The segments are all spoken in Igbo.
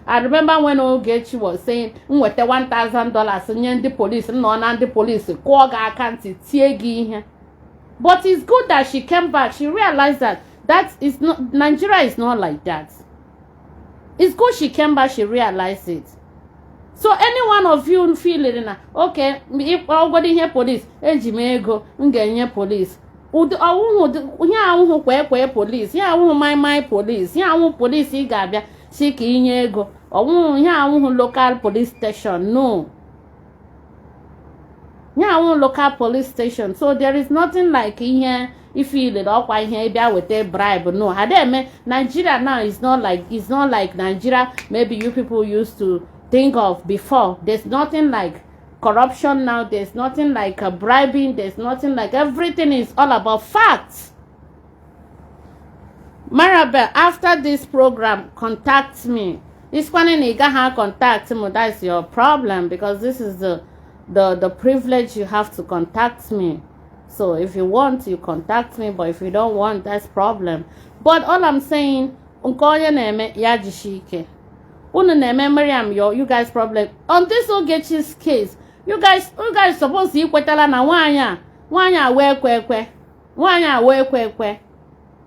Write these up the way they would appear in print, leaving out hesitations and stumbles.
I remember when Ogechi was saying, "Nwete $1,000 nye the police, no na the police, call ga account tie." But it's good that she came back. She realized that is not Nigeria is not like that. It's good she came back. She realized it. So any one of you feel it na okay, if nobody here police, ejimego ngenye police. Awuhu kwe police, ya awuhu my police, ya awuhu police igabia siki inye ego. Ya awuhu local police station, no. Ya awuhu local police station. So there is nothing like here if you feel it up here be with a bribe. No, hademe Nigeria now is not like Nigeria maybe you people used to think of before. There's nothing like corruption now. There's nothing like bribing. There's nothing like, everything is all about facts. Maryam, after this program, contact me. This one in Igaha contact me. That's your problem, because this is the privilege you have to contact me. So if you want, you contact me, but if you don't want, that's problem. But all I'm saying, unkoya neme yajishike. Maryam, you guys problem on this Ogechi's case. You guys supposed to equatala na wanya we kwe.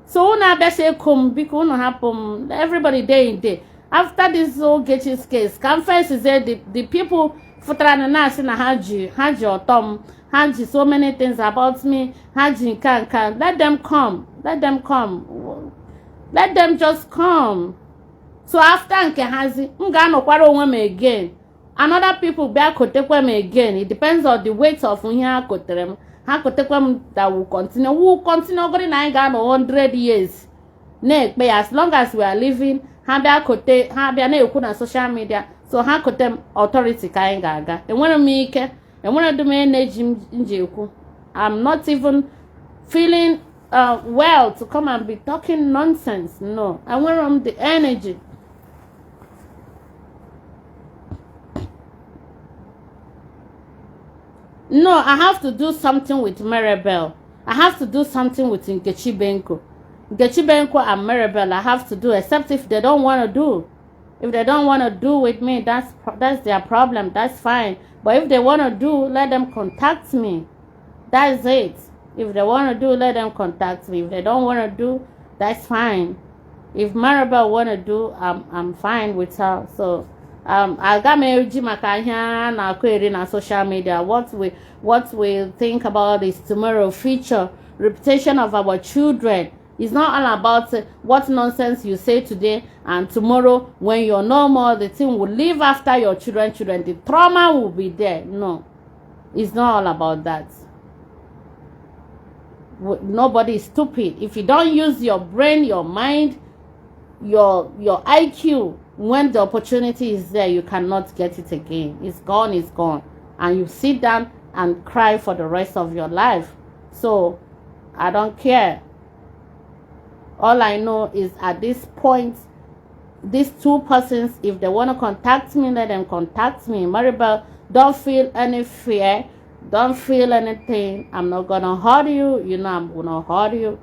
So una bese come because una happen everybody day in day. After this Ogechi's case, confess is there the people futrana na si na haji otom haji so many things about me haji can let them come. Let them just come. So after nke hazi, mga anokwara onwe m again. Another people be akotekwe m again. It depends on the weight of ihe akotere m. Ha kotekwe m that will continue. We will continue going na anyị 100 years. Na-ekpe as long as we are living, ha bịa na-ekwu na social media. So ha kote authority ka anyị ga-aga. Enwere m ike, enwere dum energy nji ekwu. I'm not even feeling well to come and be talking nonsense. No, I want the energy. No, I have to do something with Maryam. I have to do something with Ogechi and Maryam. I have to do, except if they don't want to do. If they don't want to do with me, that's their problem. That's fine. But if they want to do, let them contact me. That's it. If they want to do, let them contact me. If they don't want to do, that's fine. If Maryam want to do, I'm fine with her. So I got my Makanya na query na social media. What we think about is tomorrow, future, reputation of our children. It's not all about what nonsense you say today and tomorrow when you're no more, the thing will live after your children. The trauma will be there. No, it's not all about that. Nobody is stupid. If you don't use your brain, your mind, your IQ, when the opportunity is there, you cannot get it again. It's gone. And you sit down and cry for the rest of your life. So I don't care. All I know is at this point, these two persons, if they want to contact me, let them contact me. Maryam, don't feel any fear. Don't feel anything. I'm not going to hurt you. You know I'm going to hurt you.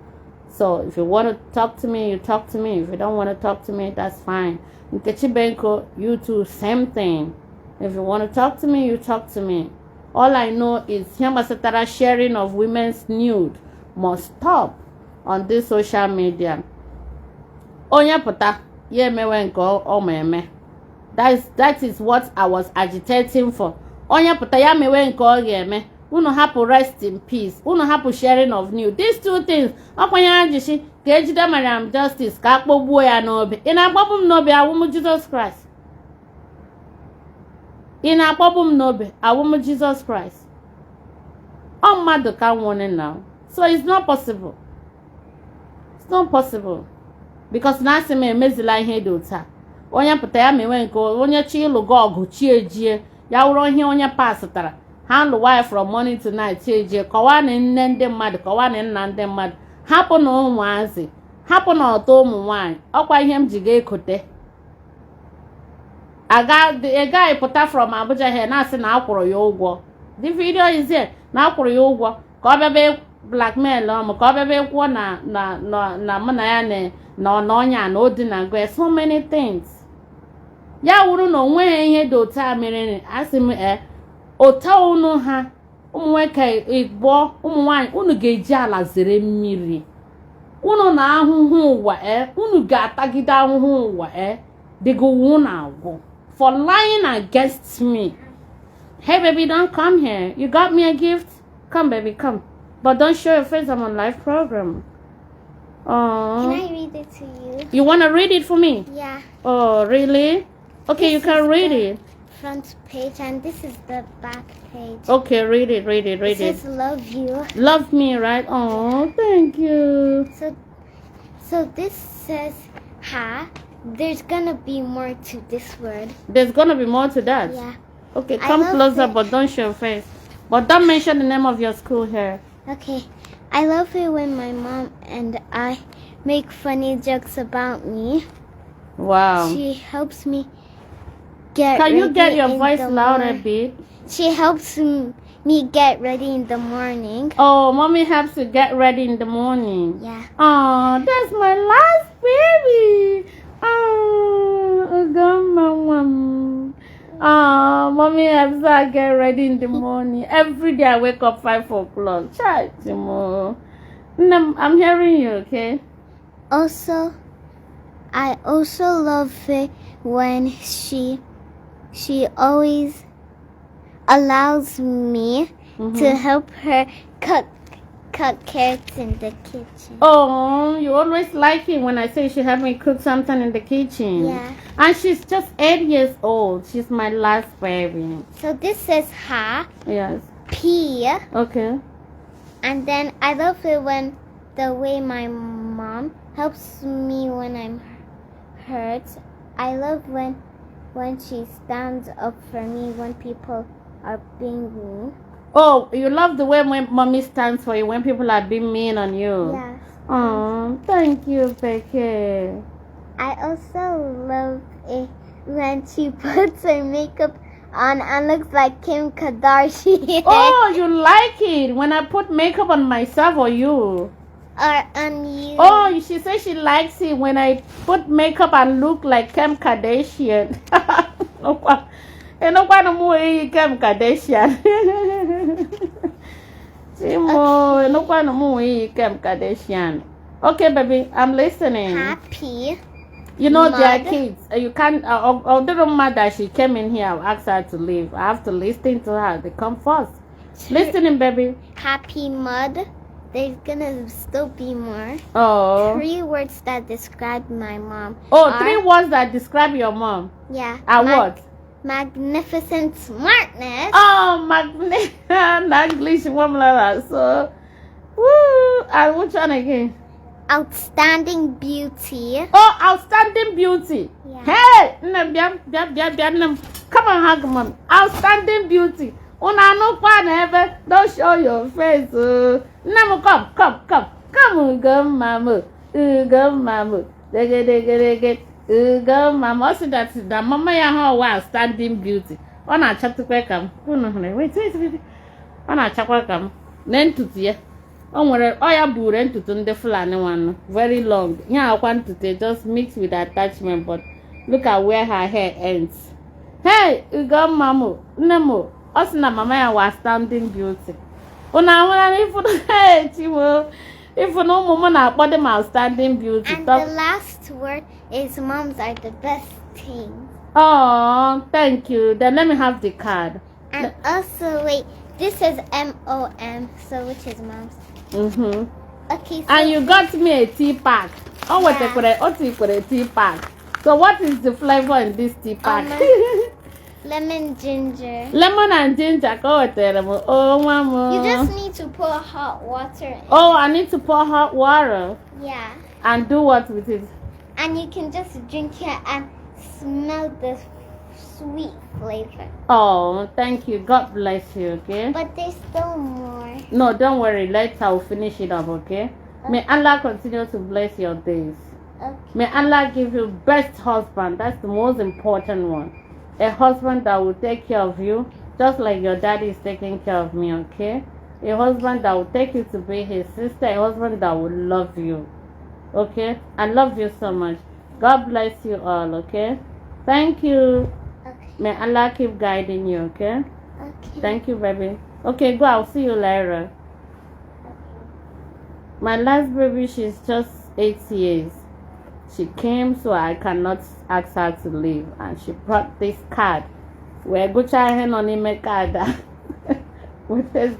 So if you want to talk to me, you talk to me. If you don't want to talk to me, that's fine. Ogechi, you too, same thing. If you want to talk to me, you talk to me. All I know is sharing of women's nude must stop on this social media. Onya puta, ye mewe nko o meme. That is what I was agitating for. Onya puta ya mewe nko o yeme. Uno hapu rest in peace. Uno hapu sharing of nude. These two things. Okwanya ajishi ka ejide Maryam justice ka akpogbuo ya n'obi. Ị na-akpọgbu m n'obi awụmụ Jesus Christ. Ị na-akpọgbu m n'obi awụmụ Jesus Christ. Ọ mmadụ ka nwụrụ now. So it's not possible. It's not possible. Because na asị m emezila ihe dị otu a. Onye pụta ya mewe nke onye chi ịlụ ọgụ chi ejie ya wụrụ ihe onye pasịtara. Ha lụwa from morning to night chi ejie kọwaa na nne ndị mmadụ kọwaa na nna ndị mmadụ. Hapụ na ụmụazị, hapụ na ọtọ ụmụ nwanyị. Ọkwa ihe m ji ga-ekote. A guy pụta from Abuja here na-asị na akwụrụ ya ụgwọ. The video is here na akwụrụ ya ụgwọ ka ọ bịabe blackmail ọmụ ka ọ bịabe kwuo na mụ na ya na ọnya na odi na go so many things. Ya wuru no nwe ihe do ta mere asim ota unu ha ụmụnwoke igbo ụmụnwaanyị unu ga-eji ala zere mmiri unu na ahụhụ ụwa unu ga-atagide ahụhụ ụwa dịgo unu agwụ for lying against me. Hey baby, don't come here. You got me a gift? Come baby, come. But don't show your face. I'm on live program. Can I read it to you? You want to read it for me? Yeah. Oh, really? Okay, you can read it. Front page, and this is the back page. Okay, read it. It says love you. Love me, right? Oh, thank you. So this says ha. There's gonna be more to this word. There's gonna be more to that? Yeah. Okay, come closer, but don't show your face. But don't mention the name of your school here. Okay. I love it when my mom and I make funny jokes about me. Wow. She helps me get Can ready you get your in voice the louder a morning. bit? She helps me get ready in the morning. Oh, mommy helps you get ready in the morning. Yeah. Oh, that's my last baby. Oh, mama. Oh, mommy helps her get ready in the morning. Every day I wake up 5 o'clock. Child, I'm hearing you, okay? Also, I also love it when she always allows me to help her cut carrots in the kitchen. Oh, you always like it when I say she help me cook something in the kitchen. Yeah. And she's just 8 years old. She's my last baby. So this says ha. Yes. P. Okay. And then I love it when the way my mom helps me when I'm hurt. I love when she stands up for me when people are being mean. Oh, you love the way when mommy stands for you when people are being mean on you. Yes. Oh, thank you, Becky. I also love it when she puts her makeup on and looks like Kim Kardashian. Oh, you like it when I put makeup on myself or you? Or on you. Oh, she says she likes it when I put makeup and look like Kim Kardashian. No one Kim Kardashian. Timo, no one Kim Kardashian. Okay, baby, I'm listening. Happy. You know, Mud. they are kids. You can't. Although mother, she came in here. I asked her to leave. I have to listen to her. They come first. Listening, baby. Happy mud. There's gonna still be more. Oh. 3 words that describe my mom. Oh, 3 words that describe your mom. Yeah. And what? Magnificent smartness. Oh, magnificent English woman. So, woo. And which one again? Outstanding beauty. Oh, outstanding beauty. Yeah. Hey, come on, hug mom. Outstanding beauty. Una no pan ever. Don't show your face. Come, go, mama. Go, mama. Go, mama. Also, that's the mama ya how outstanding beauty. On a chat to welcome. Wait. On a chat welcome. Then to see. O nwere oya buru ntutu ndị Fulani one very long. Yeah, I want to just mix with attachment, but look at where her hair ends. Hey, ugo mama, nemo. Us na mama ya was standing beauty. Una if hey Timo, if no mama na akpọ them outstanding beauty. And the last word is moms are the best things. Oh, thank you. Then let me have the card. And also wait, this says MOM, so which is moms. Okay, so And you got me a tea pack. Oh, what a tea pack. So what is the flavor in this tea pack? Lemon ginger. Lemon and ginger. Oh, mama. You just need to pour hot water in. Oh, I need to pour hot water. Yeah. And do what with it? And you can just drink it and smell the sweet flavor. Oh, thank you. God bless you, okay? But there's still more. No, don't worry. Later I'll finish it up, okay? May Allah continue to bless your days. Okay. May Allah give you best husband. That's the most important one. A husband that will take care of you, just like your daddy is taking care of me, okay? A husband that will take you to be his sister. A husband that will love you, okay? I love you so much. God bless you all, okay? Thank you. Okay. May Allah keep guiding you, okay? Okay. Thank you, baby. Okay, go. I'll see you later. My last baby, she's just 8 years. She came, so I cannot ask her to leave. And she brought this card. We're going to hand on him card. With the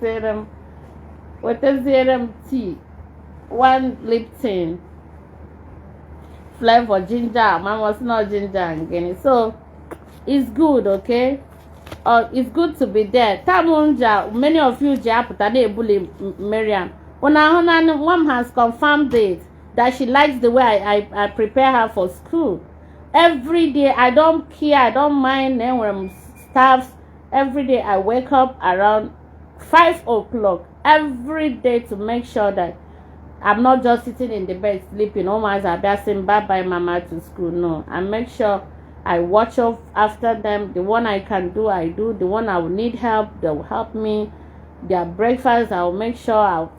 serum tea. One Lipton. Flavor ginger. Mama's not ginger again. So, it's good, okay? It's good to be there. Tamunja, many of you Japutade bully Maryam. Mom has confirmed it that she likes the way I prepare her for school. Every day, I don't care, I don't mind when staffs. Every day I wake up around 5 o'clock every day to make sure that I'm not just sitting in the bed sleeping. Almost I'm saying bye bye mama to school. No, I make sure I watch off after them. The one I can do, I do. The one I will need help, they will help me. Their breakfast, I will make sure I'll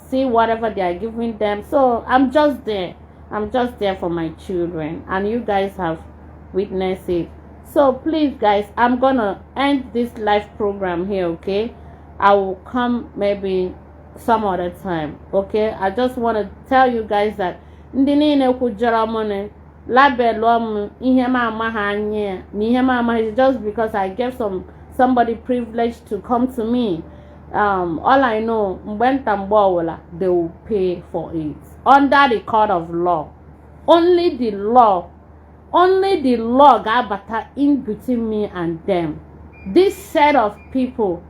see whatever they are giving them. So I'm just there. I'm just there for my children. And you guys have witnessed it. So please guys, I'm gonna end this live program here, okay? I will come maybe some other time, okay? I just want to tell you guys that ndị niile kwujọrọ m labelụ m ihe m amaghị anya na ihe m amaghị just because I gave somebody privilege to come to me. All I know, mgbe nta mgbe ọwụla, they will pay for it under the court of law. Only the law ga-abata in between me and them. This set of people,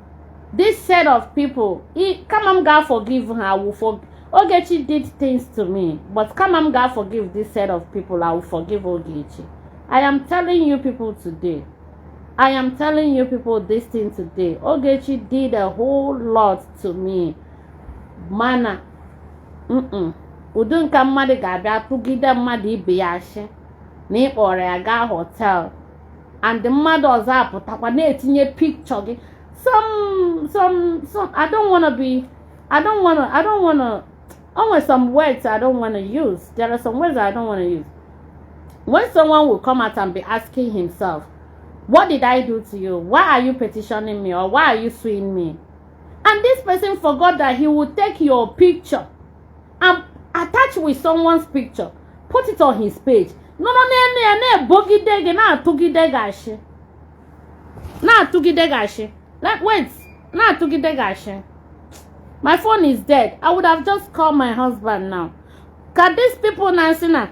come on, God forgive her. I will forgive. Ogechi did things to me, but come on, God forgive this set of people. I will forgive Ogechi. I am telling you people today. I am telling you people this thing today. Ogechi did a whole lot to me. Mana, udunka mmadụ ga-abịa tụgide mmadụ ibe ya ashị na ịkpọrọ ya gaa hotel, and the mmadụ ọzọ apụtakwa na-etinye picture gị. Some I don't wanna always some words I don't wanna use. There are some words I don't wanna use. When someone will come out and be asking himself, what did I do to you? Why are you petitioning me? Or why are you suing me? And this person forgot that he would take your picture and attach with someone's picture, put it on his page. No, like, wait, my phone is dead. I would have just called my husband now. Can these people now say now,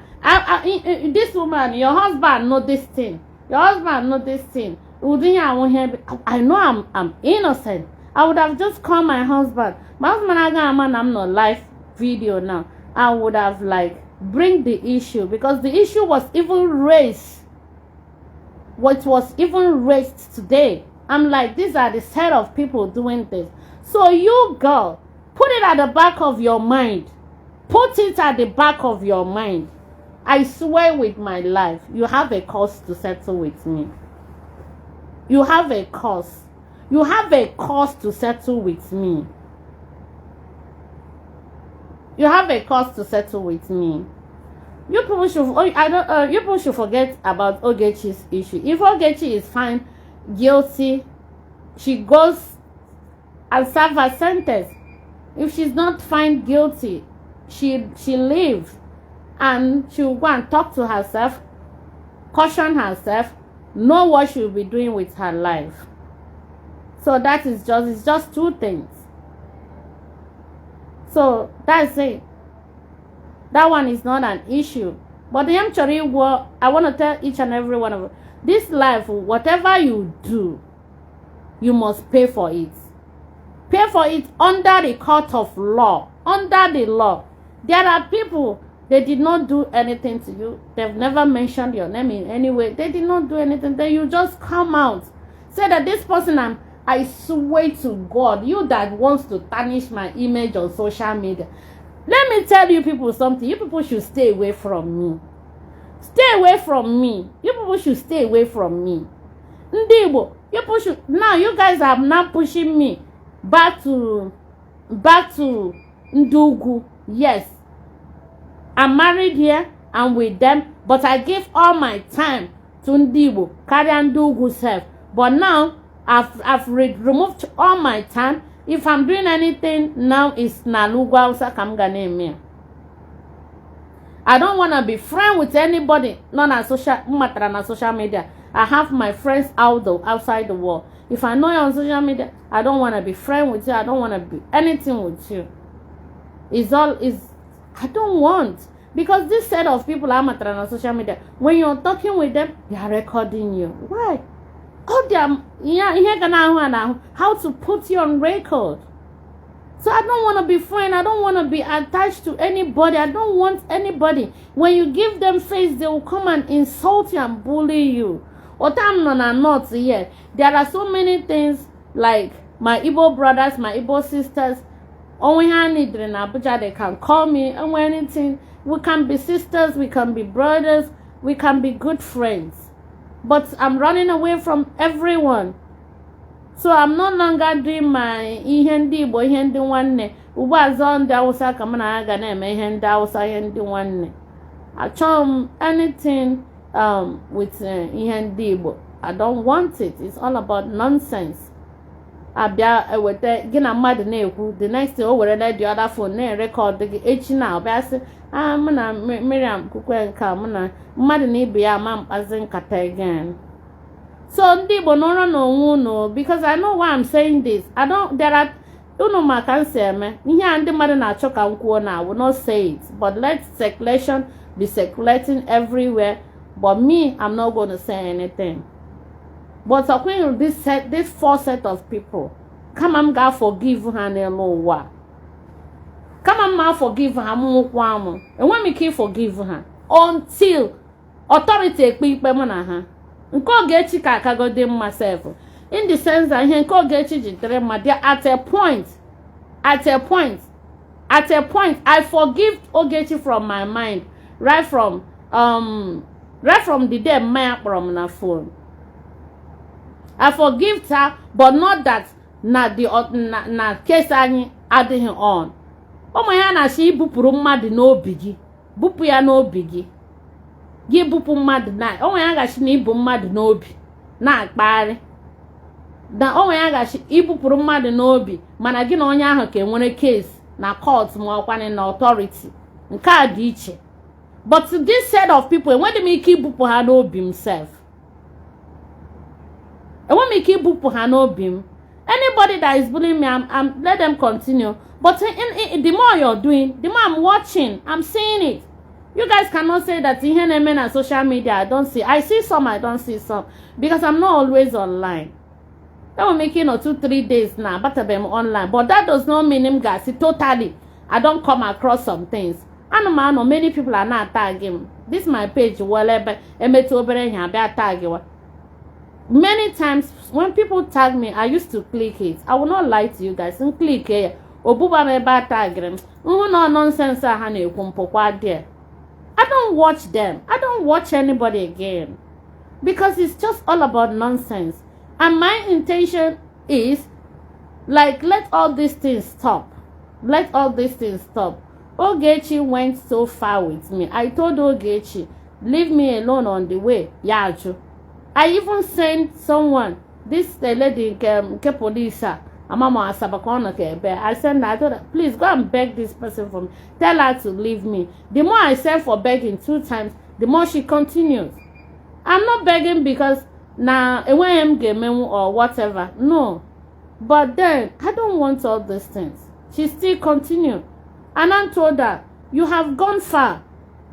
this woman, your husband know this thing. Your husband know this thing. I know I'm innocent. I would have just called my husband. My husband, I'm not live video now. I would have like bring the issue, because the issue was even raised. What was even raised today. I'm like, these are the set of people doing this. So you girl, put it at the back of your mind. Put it at the back of your mind. I swear with my life, you have a cause to settle with me. You have a cause. You have a cause to settle with me. You have a cause to settle with me. You people should forget about Ogechi's issue. If Ogechi is found guilty, she goes and serve her sentence. If she's not found guilty, she leaves and she'll go and talk to herself, caution herself, know what she'll be doing with her life. So that is it's just two things. So that's it. That one is not an issue. But the I want to tell each and every one of you, this life, whatever you do, you must pay for it. Pay for it under the court of law. Under the law. There are people, they did not do anything to you. They've never mentioned your name in any way. They did not do anything. Then you just come out. Say that this person, I swear to God, you that wants to tarnish my image on social media. Let me tell you people something. You people should stay away from me. Stay away from me. You people should stay away from me. Ndibo, you people should. Now you guys are now pushing me back to Ndugu. Yes, I'm married here. I'm with them, but I give all my time to ndị Igbo karịa ndị ugwu self. But now I've removed all my time. If I'm doing anything now, it's na Lugwa Hausa ka m ga na-eme. I don't want to be friends with anybody na social media. I have my friends outside the world. If I know you're on social media, I don't want to be friends with you. I don't want to be anything with you. I don't want. Because this set of people are on social media. When you're talking with them, they are recording you. Why? Oh, how to put you on record. So I don't want to be friends. I don't want to be attached to anybody. I don't want anybody. When you give them face, they will come and insult you and bully you. What I'm not here. There are so many things like my Igbo brothers, my Igbo sisters. Only I need in Abuja, they can call me and anything. We can be sisters, we can be brothers, we can be good friends. But I'm running away from everyone. So I'm no longer doing my ihendi bo ihendi wanne. Ubazo ndi Hausa kamana aga na eme ihendi Hausa ihendi wanne. Achom anything with ihendi bo. I don't want it. It's all about nonsense. Abia ewete gina mmadụ na-ekwu the next day o were the other phone na record the echi na abia say muna Maryam kukwe nka muna mmadụ na ibe ya ma mkpazi nkata again. So ndị Igbo nọrọ n'onwe unu because I know why I'm saying this. There are unu maka nsi eme ihe a ndị mmadụ na-achọ ka m kwuo na I will not say it, but let circulation be circulating everywhere. But me, I'm not going to say anything. But according to this four set of people, come on, God forgive her and what? Come on, ma forgive her, and when me keep forgive her until authority people na her. Ogechi ka go dem myself. In the sense that he Ogechi jitere there at a point, I forgive Ogechi from my mind, right from the day my from na phone. I forgive her, but not that na case anyị adịghị on. Ụmụ ya na shi bupụrụ mmadụ n'obi gị. Bupụ ya n'obi gị. Gị bupụ mmadụ na. Ụmụ ya gashi na ibu mmadụ n'obi. Na-akparị. Na ụmụ ya gashi ibupụrụ mmadụ n'obi. Mana gị na onye ahụ ka enwere case na court ma ọkwanị na authority. Nke a dị iche. But this set of people, enweghị m ike ibupụ ha n'obi himself. I want me to keep book her no beam. Anybody that is bullying me, let them continue. But the more you're doing, the more I'm watching, I'm seeing it. You guys cannot say that in men and social media I don't see. I see some, I don't see some. Because I'm not always online. That will make 2-3 days now, but I'm online. But that does not mean him guys. Totally. I don't come across some things. I know many people are not tagging. This is my page, whatever. Many times when people tag me, I used to click it. I will not lie to you guys and click here. Obuba me ba tag them. No nonsense there. I don't watch them. I don't watch anybody again. Because it's just all about nonsense. And my intention is like let all these things stop. Let all these things stop. Ogechi went so far with me. I told Ogechi, leave me alone on the way. Yaju. I even sent someone, this lady, police, I sent her, I told her, please go and beg this person for me. Tell her to leave me. The more I sent for begging 2 times, the more she continues. I'm not begging because now or whatever. No. But then, I don't want all these things. She still continued. And I told her, you have gone far.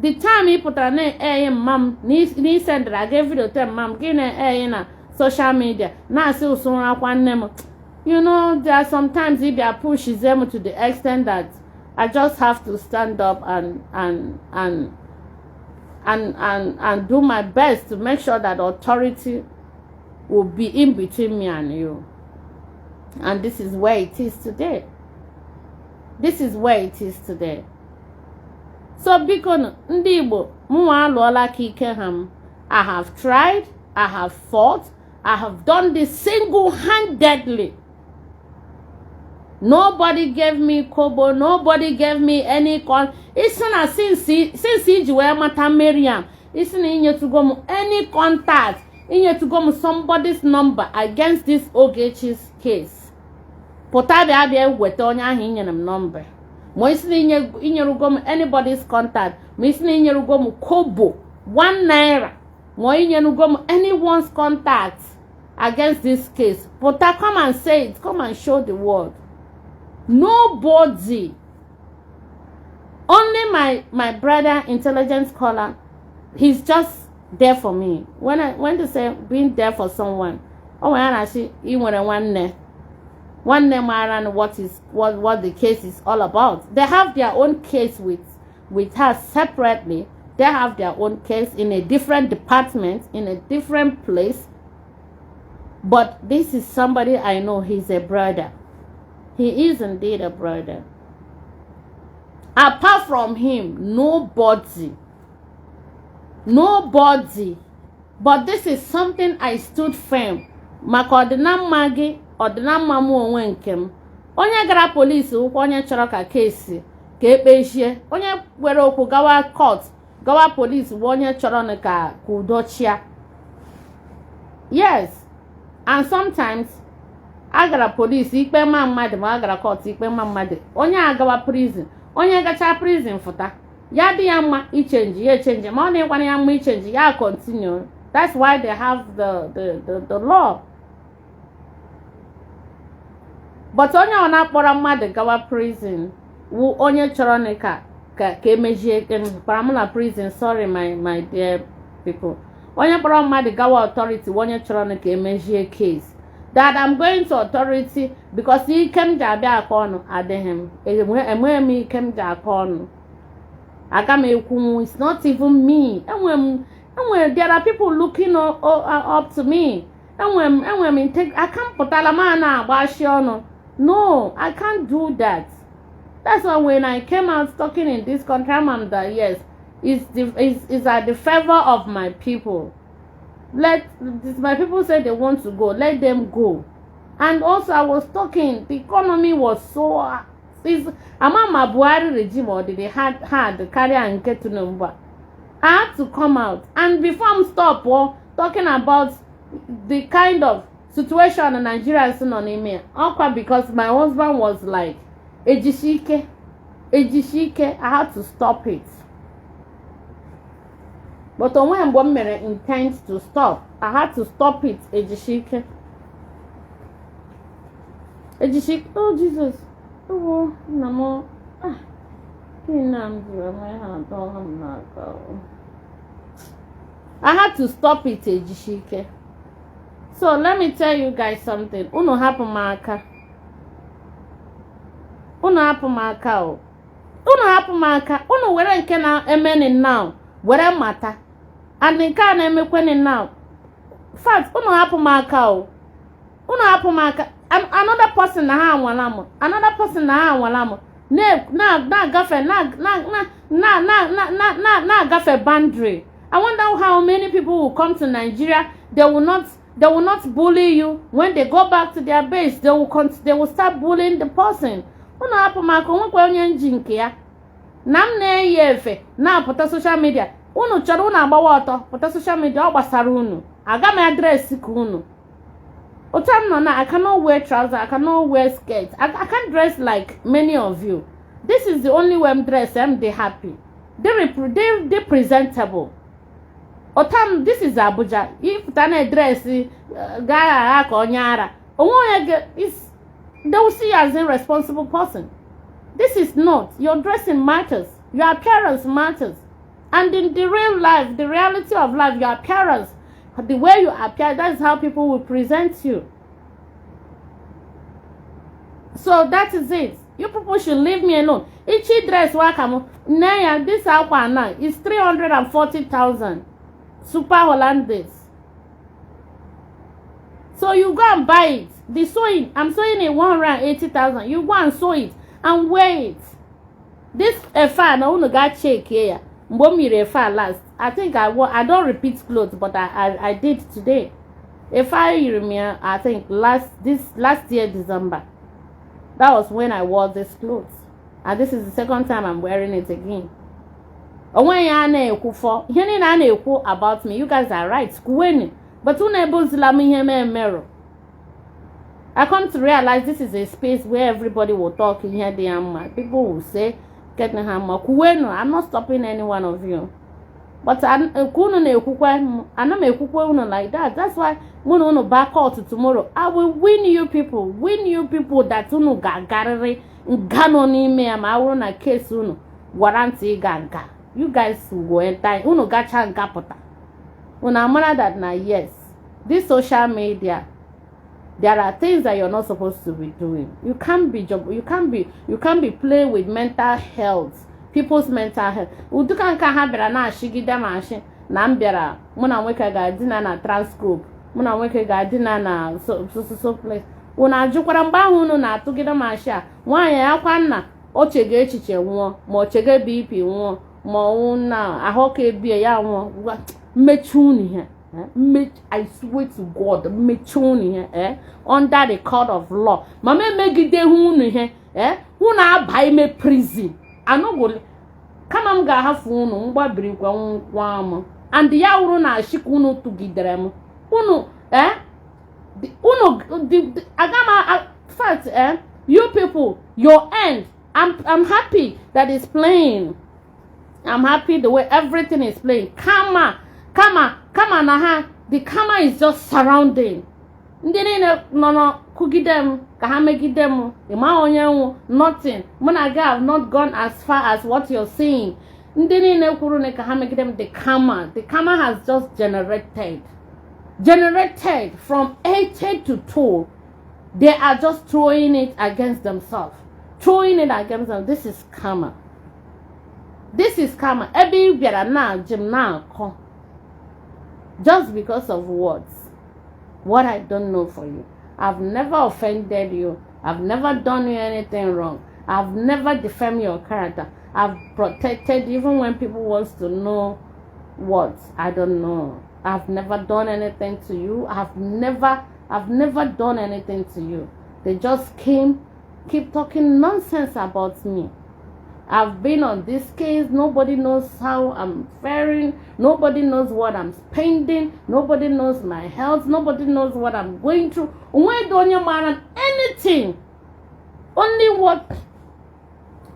The time he put her name, mom, ni send her, I gave video to mom, give her social media. Now, still soon one name. You know, there are sometimes if they pushes them to the extent that I just have to stand up and do my best to make sure that authority will be in between me and you. And this is where it is today. This is where it is today. So because ndị Igbo mwa alụọla ka ike ha I have tried, I have fought, I have done this single-handedly. Nobody gave me kobo, nobody gave me any call. It's not since he mata Maryam. Isi na inyetugo m any contact, inyetugo m somebody's number against this Ogechi's case. Pụta bịa weta onye ahụ inyere m number. Ma isi na inyerugo m anybody's contact, ma isi na inyerugo m kobo 1 naira, ma inyerugo m anyone's contact against this case. Pụta, come and say it, come and show the world. Nobody. Only my brother, intelligence caller, he's just there for me. When they say being there for someone, oh, when I see you want one name Maryam, what the case is all about. They have their own case with her separately. They have their own case in a different department, in a different place. But this is somebody I know. He's a brother. He is indeed a brother. Apart from him, nobody. But this is something I stood firm. Maka ọdịna mma gị, ọdịna mma mụ onwe nke m. Onye gara polisi ụkwụ, onye chọrọ ka kesi ka ekpechie, onye were okwu gawa court, gawa polisi bụ onye chọrọ ka udochia. Yes, and sometimes agara polisi ikpe ma mmadụ, ma agara court ikpe ma mmadụ, onye agawa prison, onye gacha prison fụta, ya dị ya mma ichenji, ya echenji, ma ọ na-ekwana ya mma ichenji, ya continue. That's why they have the law. But onye ọ na-akpọrọ mmadụ gawa prison wụ onye chọrọ ka emejie paramount prison. Sorry my dear people. Onye kpọrọ mmadụ gawa authority, onye chọrọ ka emejie case. That I'm going to authority because he came to abịa aka ọnụ adịghị m. Enweghị m ike m ji aka ọnụ. Aga m ekwu, it's not even me. There are people looking up to me. I can't put alamana abashi ọnụ. No, I can't do that. That's why when I came out talking in this country, I'm that yes, it's at the favor of my people. My people say they want to go, let them go. And also I was talking, the economy was so Amama Buhari regime, or did they had carry and get to number. I had to come out, and before I'm talking about the kind of situation in Nigeria is on email. Because my husband was like Ejishike, I had to stop it. But when one minute intends to stop, I had to stop it. Ejishike, oh Jesus, oh Namo, I had to stop it, Ejishike. So let me tell you guys something. Uno happen maka. Uno were nke na emeni now. Were mata. And nke na emekweni now. Fact, uno happen maka. Another person na ha anwalamo. Na gafe boundary. I wonder how many people will come to Nigeria. They will not bully you. When they go back to their base, they will start bullying the person. Uno hapo maka onwe onye njinke ya. Nam na eyefe na pụta social media. Unu chọrọ unu agbawa ọtọ pụta social media ọ gbasara unu. Aga m address ka unu. Otam no na I cannot wear trousers, I cannot wear skirts. I can't dress like many of you. This is the only way I'm dressed. I'm happy. They're presentable. Otam, this is Abuja. If tana dress guy onyara, they will see you as a responsible person. This is not. Your dressing matters. Your appearance matters. And in the real life, the reality of life, your appearance, the way you appear, that's how people will present you. So that is it. You people should leave me alone. Each dress wakamo, naya, this aqua is 340,000. Super Hollandaise. So you go and buy it. The sewing, I'm sewing it 180,000. You go and sew it and wear it. This fan, I want to get check here. Mbomire fan last. I think I don't repeat clothes, but I did today. If I remember, I think last year December. That was when I wore this clothes. And this is the second time I'm wearing it again. Onwe ya na-ekwu for ihe niile a na-ekwu about me, you guys are right, kwuweni, but unu ebuzila m ihe mere. I come to realize this is a space where everybody will talk in here. People will say, get me hammer. I'm not stopping any one of you. But I don't like that. That's why when I back out tomorrow, I will win you people that unu gagarere ganoni me am I want a case unu warranty ganga. You guys will enter unu gacha ngapota. Una amana that na yes. This social media, there are things that you're not supposed to be doing. You can't be playing with mental health, people's mental health. Uduka nka ha bịara na ashigide mashi na mbịara mụ na nwoke ga-adina na Transcorp, mụ na nwoke ga-adina na so place. Unu ajụkwara mgbe ahụ unu na-atụgide mashi a nwaanyị akwa nna o chege echiche nwụọ ma o chege BP nwụọ ma ọnwụ na ahụka ebie ya nwụọ mmechi unu ihe. I swear to God, under the court of law. Mama megide hunu he, huna abai me prison. Anogo, kama mga hafu unu, mba biri kwa nkwama. And ya uru na ashiku unu tugidremu. Unu, agama, fact, you people, your end. I'm happy that it's playing. I'm happy the way everything is playing. Kama na ha, the camera is just surrounding. Ndị niile no kugidem ka ha megidem ịma onye nwu nothing. Muna have not gone as far as what you're saying. Ndị niile kwuru ne ka ha megidem the camera has just generated from 80 to 2. They are just throwing it against themselves. This is karma. Ebe biara na jim na ko. Just because of words. What I don't know for you. I've never offended you. I've never done you anything wrong. I've never defamed your character. I've protected even when people want to know what I don't know. I've never done anything to you. I've never done anything to you. They just keep talking nonsense about me. I've been on this case. Nobody knows how I'm faring. Nobody knows what I'm spending. Nobody knows my health. Nobody knows what I'm going through. Why don't you mind anything? Only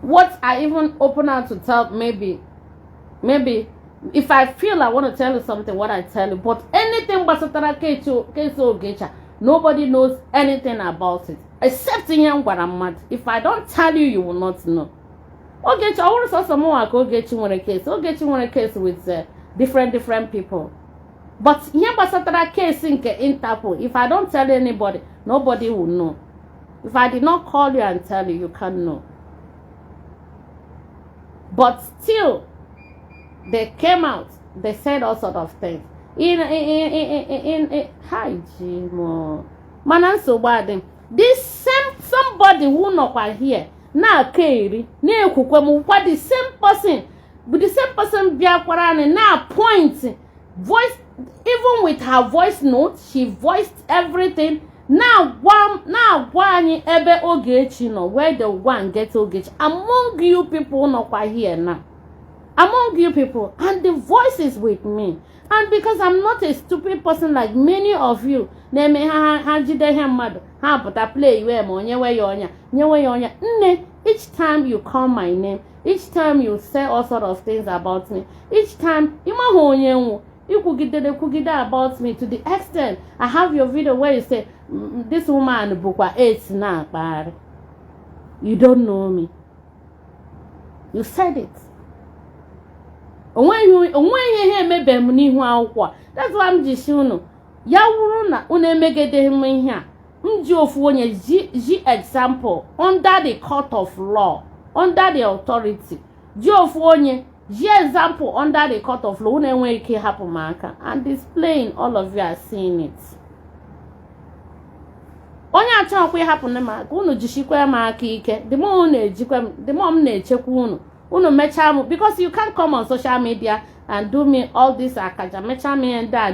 what I even open out to tell, maybe if I feel I want to tell you something, what I tell you. But anything but case Ogechi, nobody knows anything about it. Except in Guaramad. If I don't tell you, you will not know. Ogechi, I want to say some more like Ogechi won a case. Ogechi won a case with different people. But here basatara case in Interpol. If I don't tell anybody, nobody will know. If I did not call you and tell you, you can't know. But still, they came out. They said all sort of things. Hi, Jimo. Mananso bad. This same somebody who not quite here. Na Kairi, na Kukwemu, what the same person, but the same person Biakwarane na point voice, even with her voice note, she voiced everything. Now one ebe Ogechi no, where the one gets Ogechi among you people not quite here now. Among you people, and the voice is with me. And because I'm not a stupid person like many of you, they may each time you call my name, each time you say all sort of things about me, each time you could get about me to the extent I have your video where you say this woman bukwa 8 now, but you don't know me. You said it. When you hear me that's why I'm just you know. Ya wuru na una megede him here. Mji ofu onye ji example under the court of law, under the authority. Ji ofu onye ji example under the court of law. Una enwe ike happen maka and displaying all of you are seeing it. Onye acha okwe happen na maka unu jishikwa maka ike. The more una ejikwa, the more na echekwa unu. Unu mecha mu because you can't come on social media and do me all this akaja mecha me and that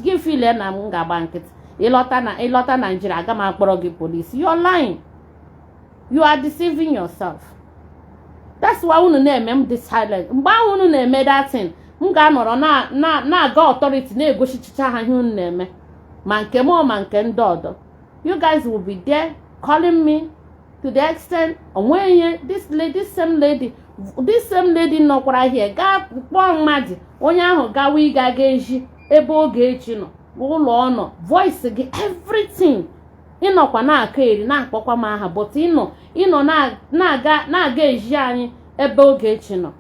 give feel na nga banket. Ilota Nigeria aga ma akporo gi police. You're lying. You are deceiving yourself. That's why unu na-eme m dị silent. Mgbe ahụ unu na-eme that thing, m ga-anọrọ na-aga authority na-egosichicha ha ihe unu na-eme. Ma nke m ma nke ndị ọdọ. You guys will be there calling me to the extent onwe this same lady nọkwara here gaa kpọọ mmadụ onye ahụ gawa ịga eji ebe Ogechi nọ ụlọ ọnọ voice gị everything ịnọkwa na-akọ eri na-akpọkwa m aha but ịnọ na-aga eji anyị ebe Ogechi nọ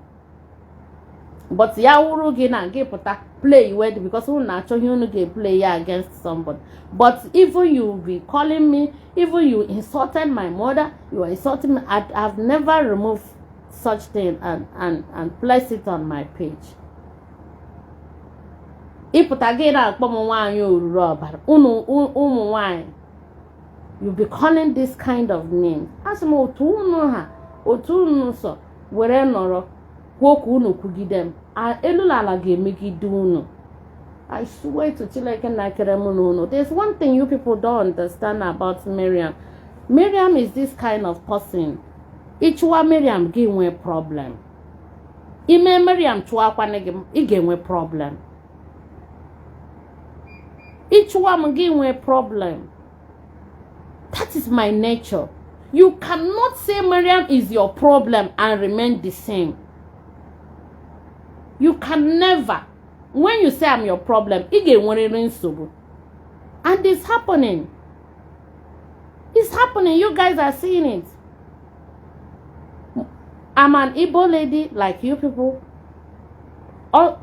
but ya wuru gị na gị pụta play word because unu na-achọ ihe unu ga-play ya against somebody. But even you be calling me, even you insulted my mother, you are insulting me. I've never removed such thing and placed it on my page. Ịpụta gị na-akpọ m nwaanyị oruru ọbara ụmụ nwaanyị, you be calling this kind of name. Asị m otu unu so were nọrọ kwuo ka unu kwugide m elulala ga-emegide unu. I swear to Chineke na kere m n'unu. There's one thing you people don't understand about Maryam. Maryam is this kind of person. Ịchụwa Maryam gị nwee problem. Ime Maryam chụwa akwana gị ị ga-enwe problem. Ịchụwa m gị nwee problem. That is my nature. You cannot say Maryam is your problem and remain the same. You can never. When you say I'm your problem, ị ga-enwerịrị nsogbu. And it's happening. It's happening. You guys are seeing it. I'm an Igbo lady like you people. Oh,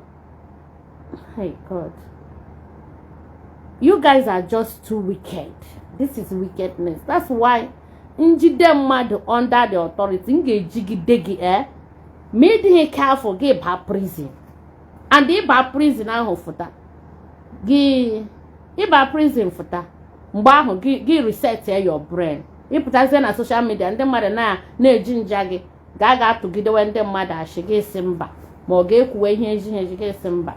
hey God. You guys are just too wicked. This is wickedness. That's why njide mmadụ under the authority nga-ejigide gị made him careful gị ba prison. And ịba prison ahụ fụta gị ịba prison fụta mgbe ahụ gị reset your brain. Ịpụtazie na social media ndị mmadụ na-eji nja gị ga-atụgidewe ndị mmadụ ashị gị isi mba ma ọ ga-ekwuwe ihe eji gị isi mba.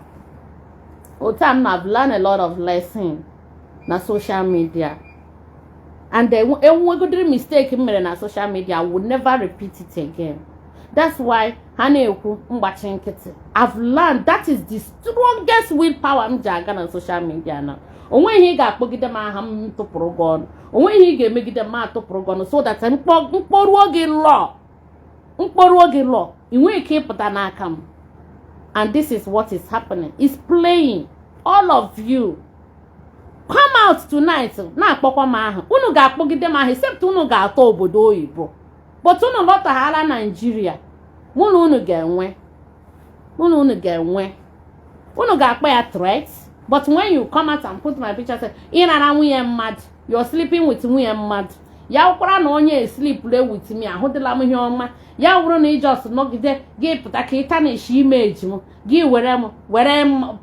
Otu I've learned a lot of lessons na social media. And enwegodiri mistake mere na social media, I would never repeat it again. That's why ha na-ekwu mgbachi nkịtị. I've learned that is the strongest willpower m ji aga na social media now. Onwe ihe ị ga-akpọgide m aha m tụpụrụ gị ọnụ. Onwe ihe ị ga-emegide m atụpụrụ gị ọnụ so that mkpọrụo gị law ị nwee ike ịpụta n'aka m. And this is what is happening. It's playing. All of you come out tonight na-akpọkwa m aha. Unu ga-akpọgide m aha except unu ga-atọ obodo oyibo. But unu lọtaghala Nigeria. Unu ga-enwe. Unu ga-akpọ ya threat. But when you come out and put my picture say ịnara nwunye mmadụ, you're sleeping with nwunye mmadụ. Ya wụkwara na onye sleep with me ahụdịla m ihe ọma. Ya wụrụ na just nọgide gị pụta ka ịta na-eshi image m gị were m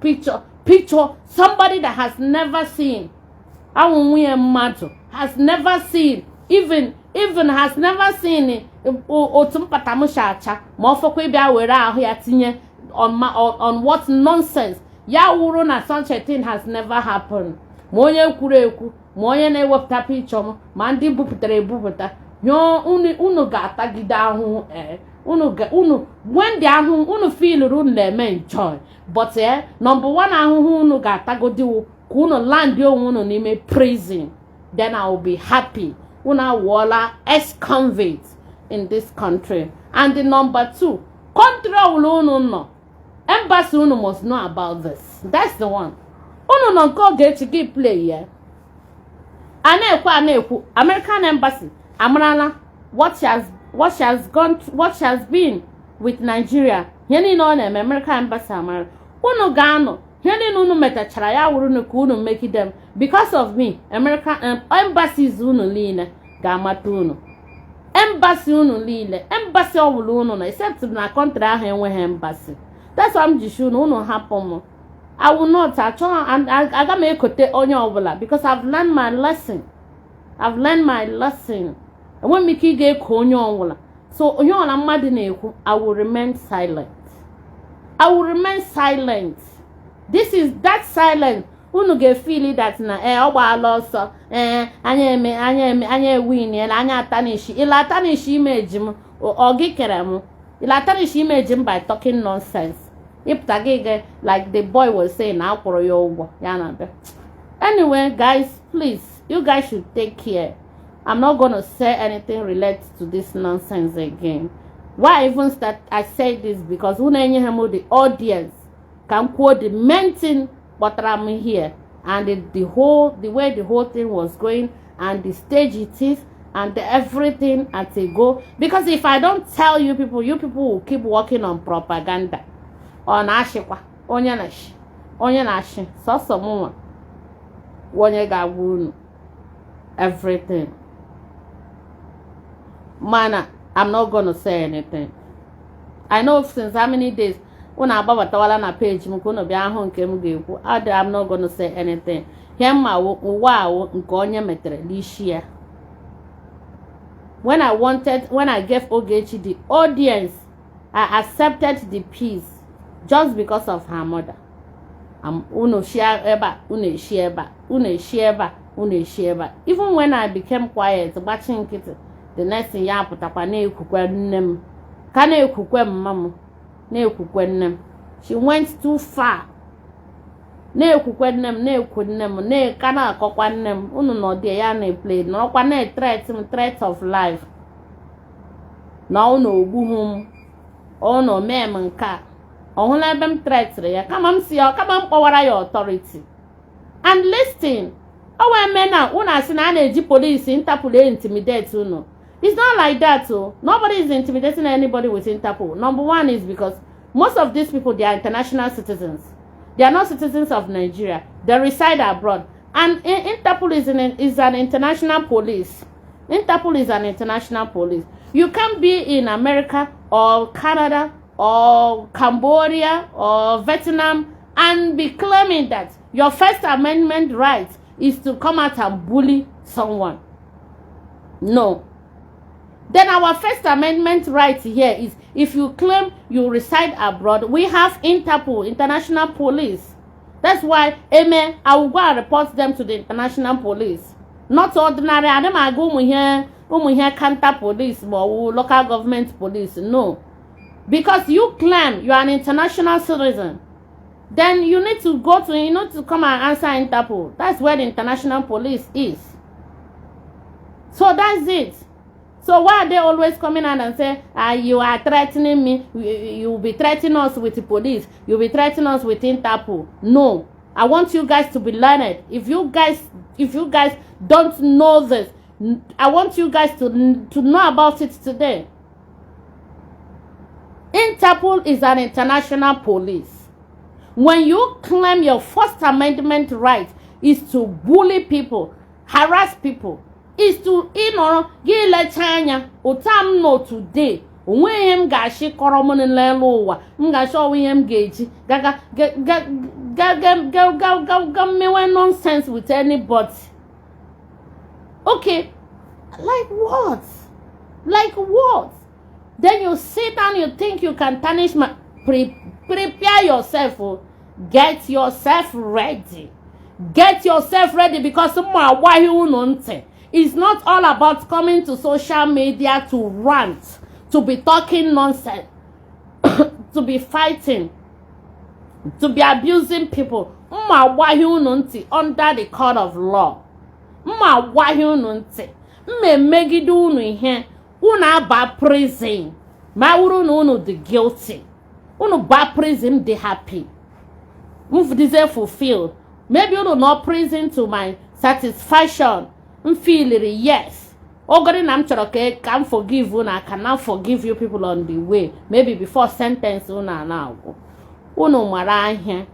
picture somebody that has never seen. Awụ nwunye mmadụ has never seen even has never seen otu mpata m shacha ma ọ fọkwa ịbịa were ahụ ya tinye on what nonsense. Ya wụrụ na such a thing has never happened. Ma onye kwuru ekwu ma onye na-ewepụta picture m ma ndị bupụtara ebupụta unu ga-atagide ahụhụ when the ahụhụ unu feel unu na-eme enjoy but number one ahụhụ unu ga-atagodi ka unu land onwe unu n'ime prison. Then I will be happy. Unu awụọla ex-convict in this country. And the number two, country unu nọ, embassy unu must know about this. That's the one. Unu nọ nke Ogechi gị play ya. A na-ekwu American embassy amarala what she has been with Nigeria. Ihe niile ọ na-eme American embassy amara. Unu ga-anọ ihe niile unu metachara ya wụrụ na ka unu make them because of me. American embassies unu niile ga-amata unu. Embassy unu niile, embassy ọbụla unu na except na country ahụ enweghị embassy. That's why I'm just unu hapụ m. I will not aga m ekote onye ọbụla because I've learned my lesson. Enwe m ike ị ga-eko onye ọbụla. So onye ọbụla mmadụ na-ekwu, I will remain silent. This is that silence. Unu ga-feel that na ọ gbaala ọsọ anya win anya atanishi ila atanishi image m ọ gị kere m You'll tarnish image him by talking nonsense. If Tagege, like the boy was saying, now for your anyway, guys, please, you guys should take care. I'm not gonna say anything related to this nonsense again. Why I even start I say this because the audience can quote the main thing but I'm here and the way the whole thing was going and the stage it is and everything at a go. Because if I don't tell you people will keep working on propaganda. On ashikwa onye na-ashi so someone onye ga-agwunu everything. Man, I'm not gonna say anything. I know since how many days when I batawala na page m kono bia ho nke m ga-ekwu. I'm not gonna say anything. Him ma wow nke onye metere lishia. When I gave Ogechi the audience, I accepted the peace just because of her mother. Uno share eba, une share. Even when I became quiet, watching it, the next thing ya putapa na ekukwe nnem. Ka na ekukwe mmamu, na ekukwe nnem. She went too far. Na ekukwe nnem, na ekukwe nnem, na kana akokwa nnem. Unu no dey ya na play, no kwa na threat of life. Na unu ogbuhum. Ono mem nka. Ohuna bem threat ya. Come am see ya, come am power your authority. And listen. Our men now, una si na na-eji police Interpol intimidate unu. It's not like that, oh. Nobody is intimidating anybody with Interpol. Number one is because most of these people, they are international citizens. They are not citizens of Nigeria. They reside abroad. And Interpol is an international police. Interpol is an international police. You can't be in America or Canada or Cambodia or Vietnam and be claiming that your First Amendment right is to come out and bully someone. No. Then our First Amendment right here is if you claim you reside abroad, we have Interpol, international police. That's why, amen, I will go and report them to the international police. Not ordinary, I don't go here, counter police or local government police. No. Because you claim you are an international citizen, then you need to go to, come and answer Interpol. That's where the international police is. So that's it. So why are they always coming out and say, you are threatening me, you will be threatening us with the police, you'll be threatening us with Interpol? No. I want you guys to be learned. If you guys don't know this, I want you guys to know about it today. Interpol is an international police. When you claim your First Amendment right is to bully people, harass people, is to, give China, utam no today, when him gashi koromon in lelowa, gasho him gauge, me nonsense with anybody. Okay, like what? Like what? Then you sit down, you think you can tarnish my... Prepare yourself. Get yourself ready. Get yourself ready because it's not all about coming to social media to rant, to be talking nonsense, to be fighting, to be abusing people. Under the court of law. Una ba prison. Ma unu the guilty. Unu ba prison the happy. Move deserve fulfilled. Maybe you not prison to my satisfaction. Feel it, yes. Ogori nam choroke can forgive una. I cannot forgive you people on the way. Maybe before sentence una now. Unu mara here.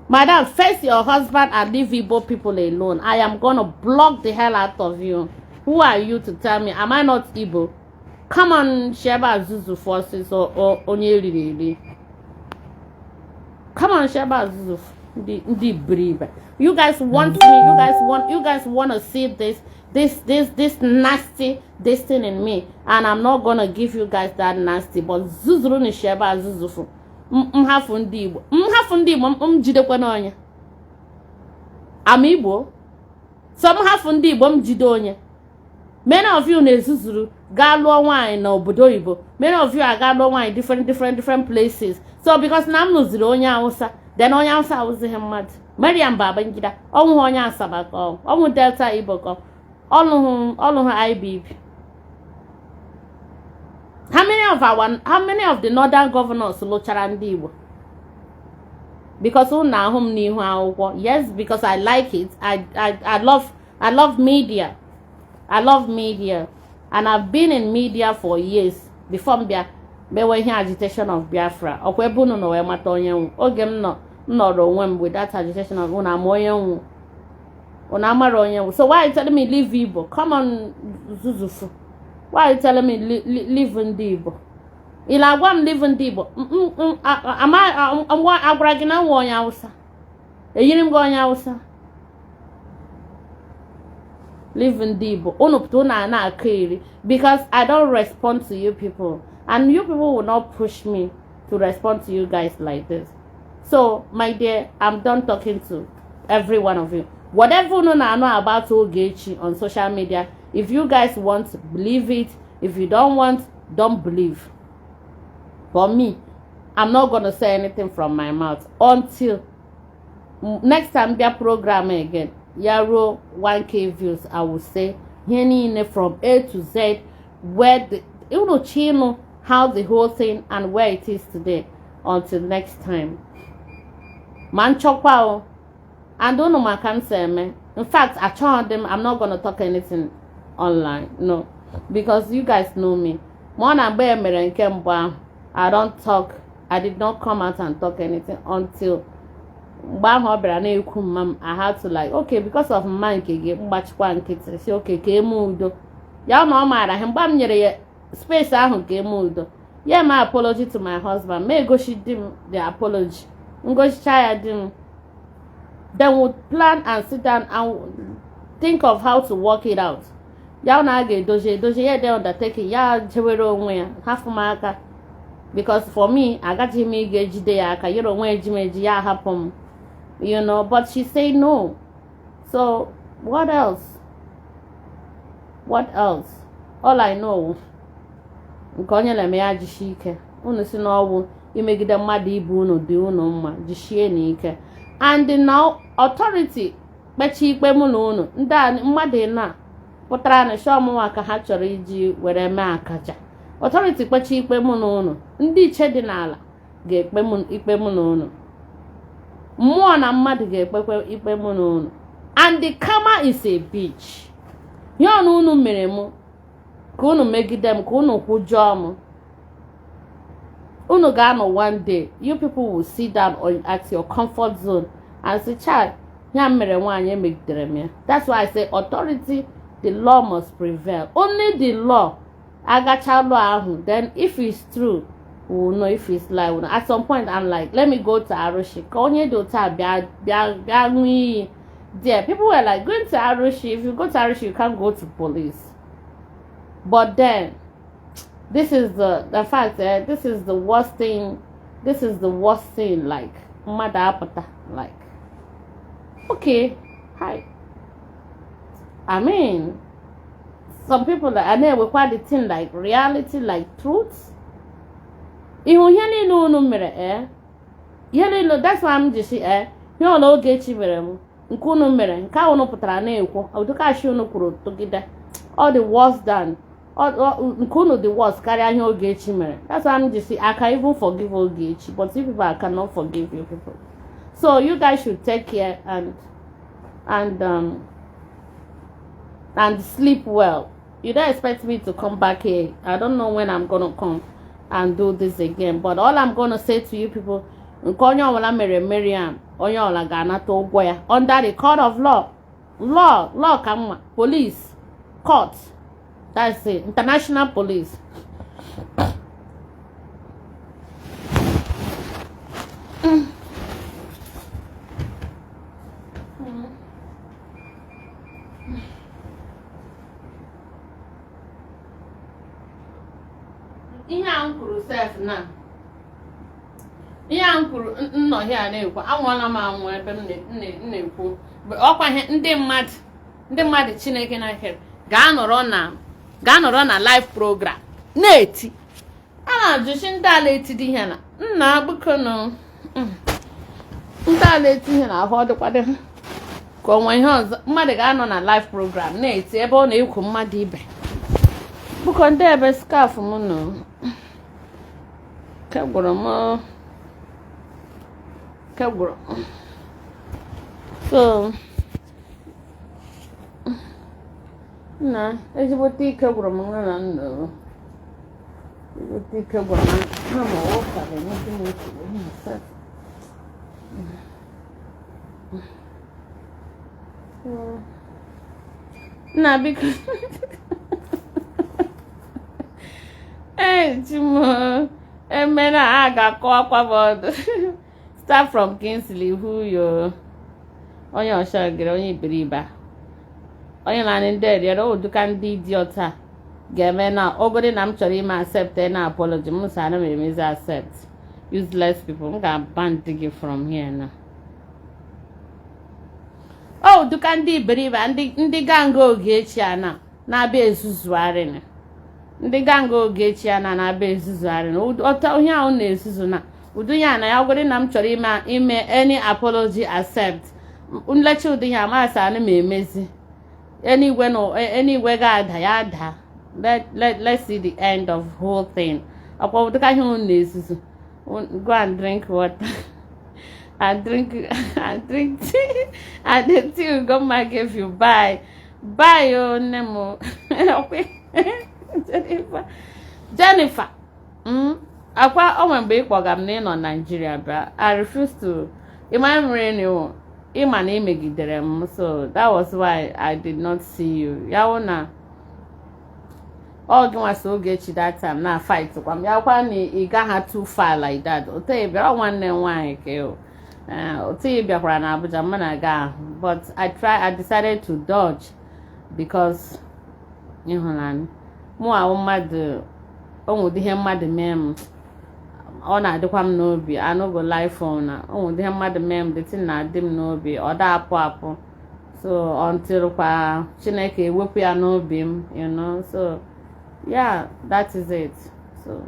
Madam, face your husband and leave Igbo people alone. I am gonna block the hell out of you. Who are you to tell me? Am I not Igbo? Come on, Sheba Zuzu forces or Onyeri. Come on, Sheba Zuzu. The brave. You guys want me? You guys want to see this nasty thing in me, and I'm not gonna give you guys that nasty. But Zuzu ni Sheba Zuzu. Mhafu ndị Igbo jidekwa n'onye. I'm Igbo. So mhafu ndị Igbo jide onye. Many of you na-ezuzuru ga lụọ nwaanyị na obodo oyibo. Many of you are ga lụọ nwaanyị different places. So because na m lụziri onye Hausa, then onye Hausa awụzighị mmadụ. Maryam Babangida ọnwụghị onye Asaba ka ọnwụ Delta Igbo ka ọlụhụ IBB. How many of the northern governors lụchara ndị Igbo? Because unu ahụ m n'ihu akwụkwọ. Yes, because I like it. I love media. I love media. And I've been in media for years before mewe ihe agitation of Biafra. Okwe ebe unu nọ wee mata onye nwu. Oge m nọrọ onwe m with that agitation of unu ama onye nwu. Unu amara onye nwu. So why are you telling me leave Igbo? Come on, Zuzufu. Why are you telling me leave ndị Igbo? Ila agwa m leave ndị Igbo. Agwara gị na nwa onye Hausa. Eyiri m gị onye Hausa. Leave ndị Igbo. Unu pụta unu na-akọ iri. Because I don't respond to you people. And you people will not push me to respond to you guys like this. So, my dear, I'm done talking to every one of you. Whatever you know about Ogechi on social media, if you guys want, believe it. If you don't want, don't believe. For me, I'm not going to say anything from my mouth until next time their program again. Yaro 1K views, I will say from A to Z, where the channel, how the whole thing and where it is today. Until next time. Man chokwa. I don't know my cancer, man. In fact, I told them I'm not gonna talk anything online. No. Because you guys know me. I don't talk. I did not come out and talk anything until I had to like, okay, because of my say okay, kemudo. Y'all know my space yeah, my apology to my husband. May go she dim the apology. Go share dim. Then we'll plan and sit down and think of how to work it out. Y'all na get doje yeah they undertaking. Yeah, jewero nwe half marker. Because for me, I got him engaged there. You know when jimeji ya happen. You know, but she say no. So what else? What else? All I know. Nkonye le me ajishike. Unu si na owu imegide mmadụ ibu unu dị unu mma jishie n'ike. And now authority kpechi ikpe mụ na unu ndị mmadụ na pụtara na shọmụwa ka ha chọrọ iji were mee akaja. Authority kpechi ikpe mụ na unu ndị iche dị n'ala ga-ekpe ikpe mụ na unu. Mmụọ na mmadụ ga-ekpekwe ikpe mụ na unu. And the karma is a bitch. Ihe ọnụ unu mere mụ ka unu megide m ka unu kwujọọ m. Unu ga-anọ one day, you people will sit down at your comfort zone and say, child, ya mere nwaanyị emegidere m ya. That's why I say authority, the law must prevail. Only the law agacha law ahụ. Then if it's true, we will know if it's lie. At some point, I'm like, let me go to Arushi. Ka onye dị otu a bịa nwe there. People were like, going to Arushi. If you go to Arushi, you can't go to police. But then, this is the fact that this is the worst thing. This is the worst thing. Like, like, okay, hi. I mean, some people that I know require the thing like reality, like truth. Ihu yeli no no mere yeli no. That's why I'm just you know Ogechi mere mu nkunu mere nka unu putara na ekwo oduka shi unu kwuru togide all the worse than nkunu the worst carry ihe Ogechi mere. That's why I'm just I can even forgive Ogechi, but you people I cannot forgive you people. So you guys should take care and sleep well. You don't expect me to come back here. I don't know when I'm gonna come and do this again. But all I'm gonna say to you people, Maryam, under the court of law, come police, court. That's it. International police. Ihe a kwuru self na ihe a kwuru nnọ here na-ekwu anwụọla m anwụ ebe m na-ekwu ọkwa ihe ndị mmadụ Chineke na-ekere ga-anọrọ Gano run a live program. Neti. Ana jushin daleti di hena. Nna bukono. Daleti hena avoid kwade. Ko wan ihe mmade ga no na live program neti ebe ọ na-ekwu mmade ibe. Buko nde ebe scarf mu no. Kagoro. So na ezigbote ike gwụrụ m nwa na nna ezigbote ike gwụrụ na ma ọ kara n'ebe n'otu na biko chimo emena a ga-akọ akwa bọọdụ start from Kingsley who yo onye ọshagere onye iberibe onye na-anị ndị eriere oduka ndị idiot a ga-eme na ogori na m chọrọ ime accept na apology m sa ana m emezi accept useless people m ga-ban gị from here na oduka ndị iberibe ndị ganga Ogechi ana na-abịa ezuzugharị ndị ganga Ogechi ana na-abịa ezuzugharị ọta onye ahụ na-ezuzu na udu ya na ya ogori na m chọrọ ime any apology accept nlechi ụdị ya ma sa ana m emezi anyway ga-ada ya ada. Let's see the end of whole thing. Go and drink water. and drink tea. And the tea Goma gave you. Bye your Nemo. Jennifer. Akwa omembe ikwagam na Nigeria bra. I refuse to. Ima na imegidere m, so that was why I did not see you. Yaona all gị was Ogechi that time na fight kwam yakwa ni ị gaha too far like that. Ote bịara nwanne nwaanyị ke o. Ote bịakwara na Abuja mana ga, but I decided to dodge because ịhụnanya mụ ahụ mmadụ onwụdị ihe mmadụ mee m ọ na-adịkwa m n'obi. I no go lie for na onwụdị ihe mmadụ mee m dịtị na-adị m n'obi ọ da apụ so until kwa Chineke ewepụ ya n'obi m, you know. So yeah, that is it. So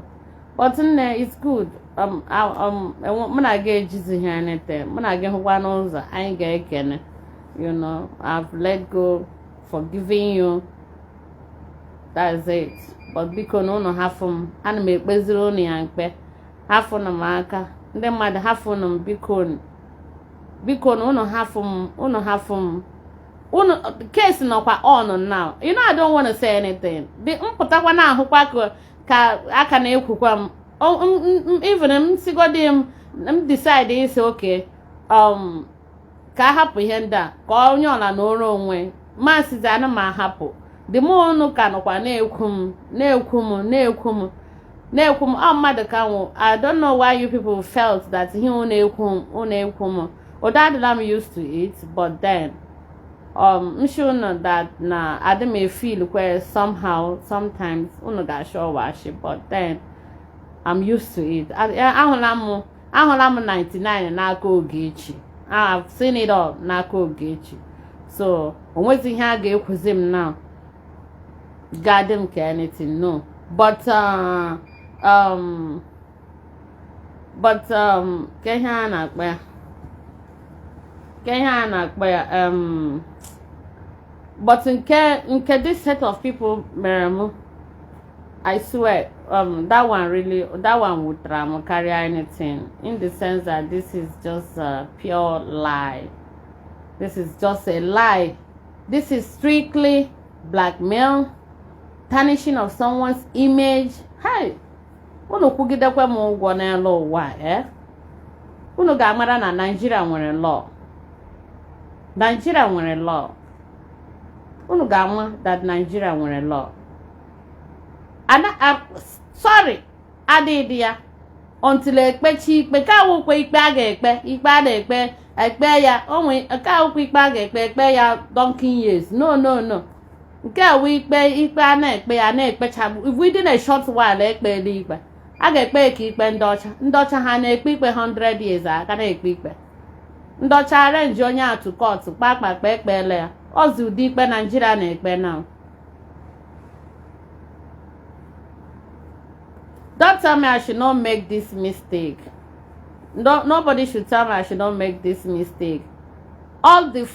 but it's good. Mụ na ga ejizi ihe anything mụ na ga hụkwa n'ụzọ anyị ga-ekene, you know. I've let go, forgiving you, that's it. But biko na unu hafụ m, ana m ekpeziri unu ya mkpe. Hafụ na m aka ndị mmadụ, hafụ na m biko na unu hafụ m unu case nọkwa on now, you know. I don't want to say anything. Mpụtakwa na ahụkwa ka aka na-ekwukwa m even m sigodi m decide isi okay ka hapụ ihe ndị a ka onye ọla na ọrụ onwe masịzi ana m ahapụ. The more unu ka nọkwa na-ekwu m mmadụ ka nwụ. I don't know why you people felt that he na-ekwu m or that I'm used to it, but then I'm sure that na I may feel where somehow sometimes unu ga show wash, but then I'm used to it. Ahụla m 99 n'aka Ogechi. I've seen it all n'aka Ogechi. So onwezi ihe a ga-ekwuzi m now gadem ka anything, no. But ke ihe a na-akpa ya but nke this set of people Maryam, I swear that one would carry anything, in the sense that this is just a pure lie. This is just a lie. This is strictly blackmail, tarnishing of someone's image. Hi, unu kwugidekwe m ụgwọ n'elu ụwa unu ga-amara na Nigeria nwere law. Nigeria nwere law. Unu ga-ama that Nigeria nwere law. Sorry, adịdị ya until ekpechi ikpe ka awụkwe ikpe a ga-ekpe ikpe a na-ekpe ya onwe ka awụkwe ikpe a ga-ekpe ya donkey years. No. Nke a wee ikpe a na-ekpe ya na-ekpechagbu within a short while ekpele ikpe a ga-ekpe ka ikpe ndị ọcha ha na-ekpe ikpe 100 years aka na-ekpe ikpe ndị ọcha arrange onye atụ court kpakpa ekpele ya ọzi ụdị ikpe Nigeria na-ekpe now. Don't tell me I should not make this mistake. No, nobody should tell me I should not make this mistake. All the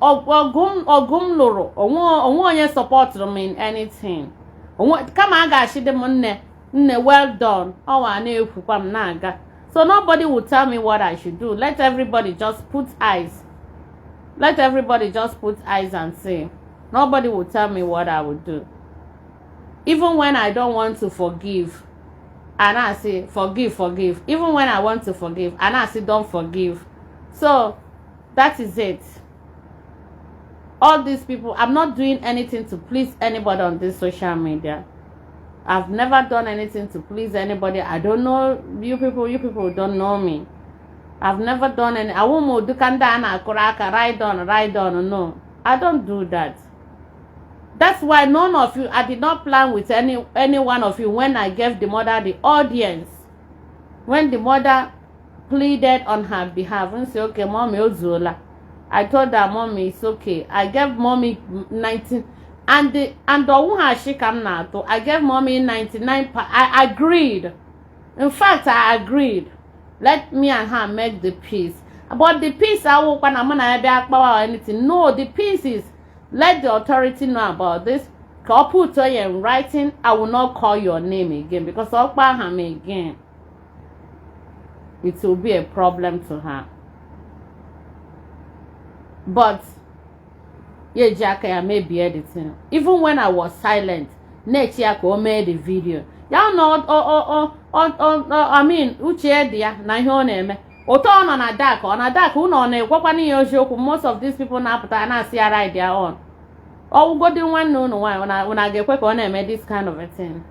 ogum loro onye support me in anything. Come on, guys, she nne well done. Oh, I know naga. So nobody will tell me what I should do. Let everybody just put eyes. Let everybody just put eyes and say. Nobody will tell me what I would do. Even when I don't want to forgive, and I say forgive. Even when I want to forgive, and I say don't forgive. So that is it. All these people, I'm not doing anything to please anybody on this social media. I've never done anything to please anybody. I don't know you people don't know me. I've never done any. I won't do kanda kuraka ride on. No, I don't do that. That's why none of you, I did not plan with any one of you when I gave the mother the audience. When the mother pleaded on her behalf and said, okay, mommy, Ozola. I told her, mommy, it's okay. I gave mommy 19, and the I gave mommy 99. I agreed. In fact, I agreed. Let me and her make the peace. But the peace, I won't want or anything. No, the peace is, let the authority know about this. I'll put it in writing. I will not call your name again, because I'll call her again. It will be a problem to her. But yeah, Jackie, I may be editing. Even when I was silent, next year I made the video. Y'all know, I mean, uche dia na ihe ọ na-eme. Oto on a dark, who no na ekwakwana ya ojoku. Most of these people na apụta na see right their own. Oh, go do one no why when I get quick on na this kind of a thing.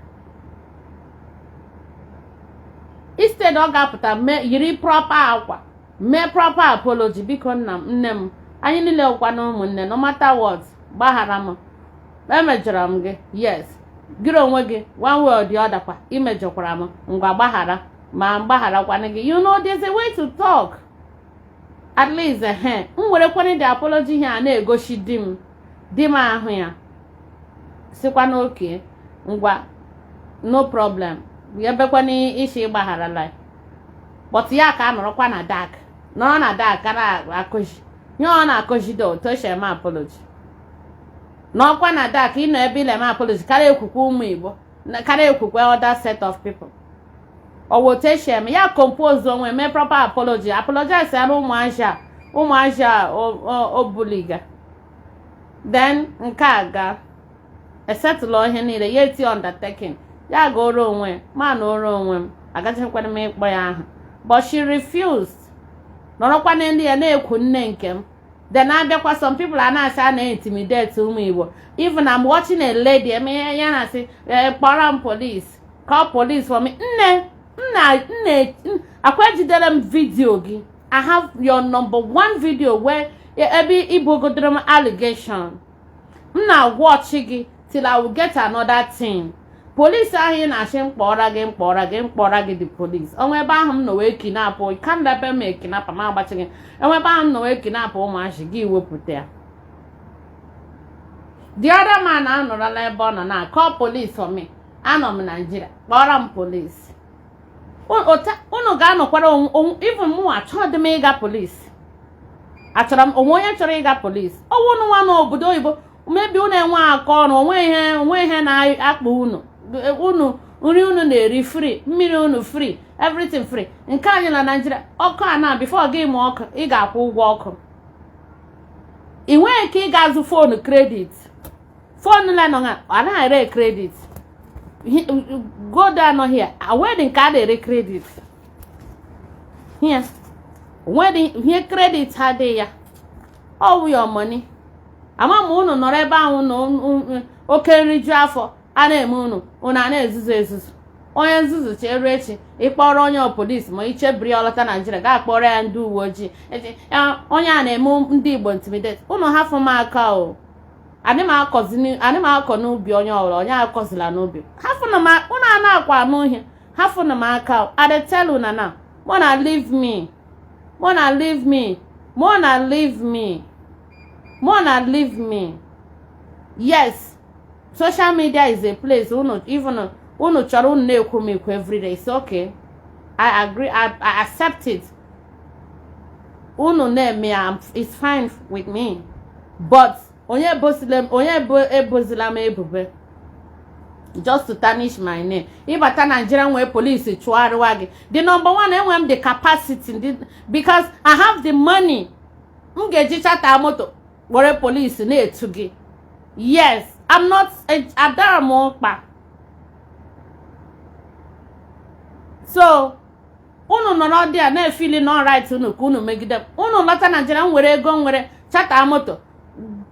Instead of apụta yiri proper akwa, me proper apology because na nnem anyị niile ọkwa na ụmụnne, no matter what, gbaghara m. Emejọrọ m gị, yes. Gịrị onwe gị, one way or the other kwa, imejọkwara m, ngwa gbaghara, ma mgbaghara kwana gị. You know, there's a way to talk. At least, nwere kwana the apology here na-egoshi di m ahụ ya. Sikwa na okay, ngwa, no problem. Yebekwana ishi gbaghara like. But ya ka anọrọkwa na dark. Nọrọ na dark kana akụji. Nyo na kojido to share my apology. No kwa na dark ino ebe le my apology kare ekuku umu Igbo na kare ekuku other set of people. O wo te share me ya compose onwe me proper apology. Apologize ya umu aja obuliga. Then nke aga settle ihe niile ye ti undertaking. Ya go ro onwe man oro onwe agaje kwere me ikpo ya ahụ. But she refused. No kwa ndị ya na-ekwu nne nke m. Then abịakwa some people are na say na intimidate ụmụ Igbo. Even I'm watching a lady, I mean ya na say kpọrọ police. Call police for me. Nne akwa jidere m video gị. I have your #1 video where ebe Igbo godoro m allegation. Na watch gị till I will get another thing. Police ahụ na-achị mkpọrọ gị the police. Onwe ebe ahụ m no wee kinapụ, I can't let them make kinapụ ma agbachi gị. Onwe ebe ahụ m no wee kinapụ ụmụachi gị wepụta ya. The other man anọrọla ebe ọ nọ na call police for me. Anọ m Nigeria, kpọrọ m police. Unu ga-anọkwara even mụ achọghị m ịga police. Achọrọ m onwe onye chọrọ ịga police. Ọwụ unu nwa n'obodo oyibo, maybe unu enwe aka ọrụ, onwe ihe na-akpa unu. Nri unu na-eri free, mmiri unu free, everything free. Nke anyị na Nigeria, ọkụ a na before gị ma ọkụ, ị ga-akwụ ụgwọ ọkụ. Ị nweghị ka ị ga-azụ phone credit. Phone la nọ nga, ọ na-ere credit. Go down on here. Wedding card ere credit. Here. Wedding here credit had ya. All your money. Ama unu nọrọ ebe ahụ no oke nriju afọ a na-eme unu na-ezuzu onye nzuzu chere echi ịkpọrọ onye police ma ichebiri ọlọta Nigeria ga-akpọrọ ya ndị uwe ojii onye a na-eme ndị Igbo intimidate unu hafụ m aka o adị m akọ n'ubi onye ọbụla onye akọzila n'ubi hafụ na unu a na-akwa n'uhie hafụ na m aka o I tell you now wanna leave me leave me. Yes, social media is a place even unu chọrọ unu na-ekwu m ekwu everyday. It's okay, I agree, I accept it. Unu na-eme ya, it's fine with me. But onye ebozila m ebubo just to tarnish my name. Ịbata Nigeria nwee police chụgharịwa gị. The number one, enwe m the capacity because I have the money. M ga-eji chata moto were police na-etu gị. Yes, I'm not adara m ụkpa. So unu nọ n'ọdị a na-efili not right unu ka unu megide. Unu lọta Nigeria nwere ego nwere chata moto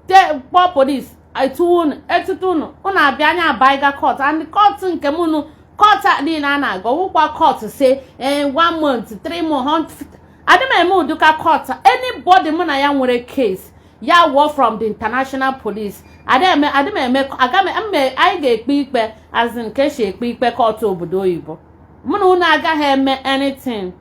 kpọọ police etutu unu abịa anya abaiga court, and court nke m unu court niile a na-aga wụkwa court say 1 month 3 months. adị m eme uduka court. Anybody mụ na ya nwere case ya war from the international police, anyị ga-ekpe ikpe as in case ekpe ikpe court obodo oyibo. Mụ na unu agaghị eme anything.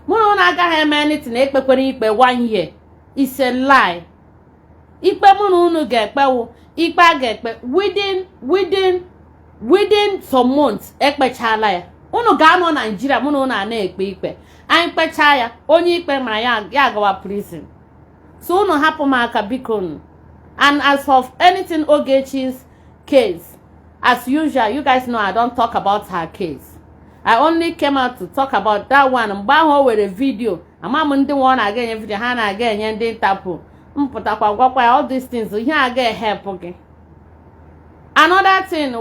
Mụ na unu agaghị eme anything. Ekpekwere ikpe 1 year. It's a lie. Ikpe mụ na unu ga-ekpewu ikpe a ga-ekpe within some months. Ekpechala ya. Unu ga-anọ Nigeria, mụ na unu na-ekpe ikpe. Anyị kpecha ya, onye ikpe mara ya agawa prison. So unu hapụ m aka biko. And as of anything Ogechi's case, as usual, you guys know I don't talk about her case. I only came out to talk about that one. Mgbe ahụ o were video, ama m ndị nwa na-aga enye video, ha na-aga enye ndị ntapu. Mpụtakwa gwakwa all these things, ihe aga help gị. Another thing,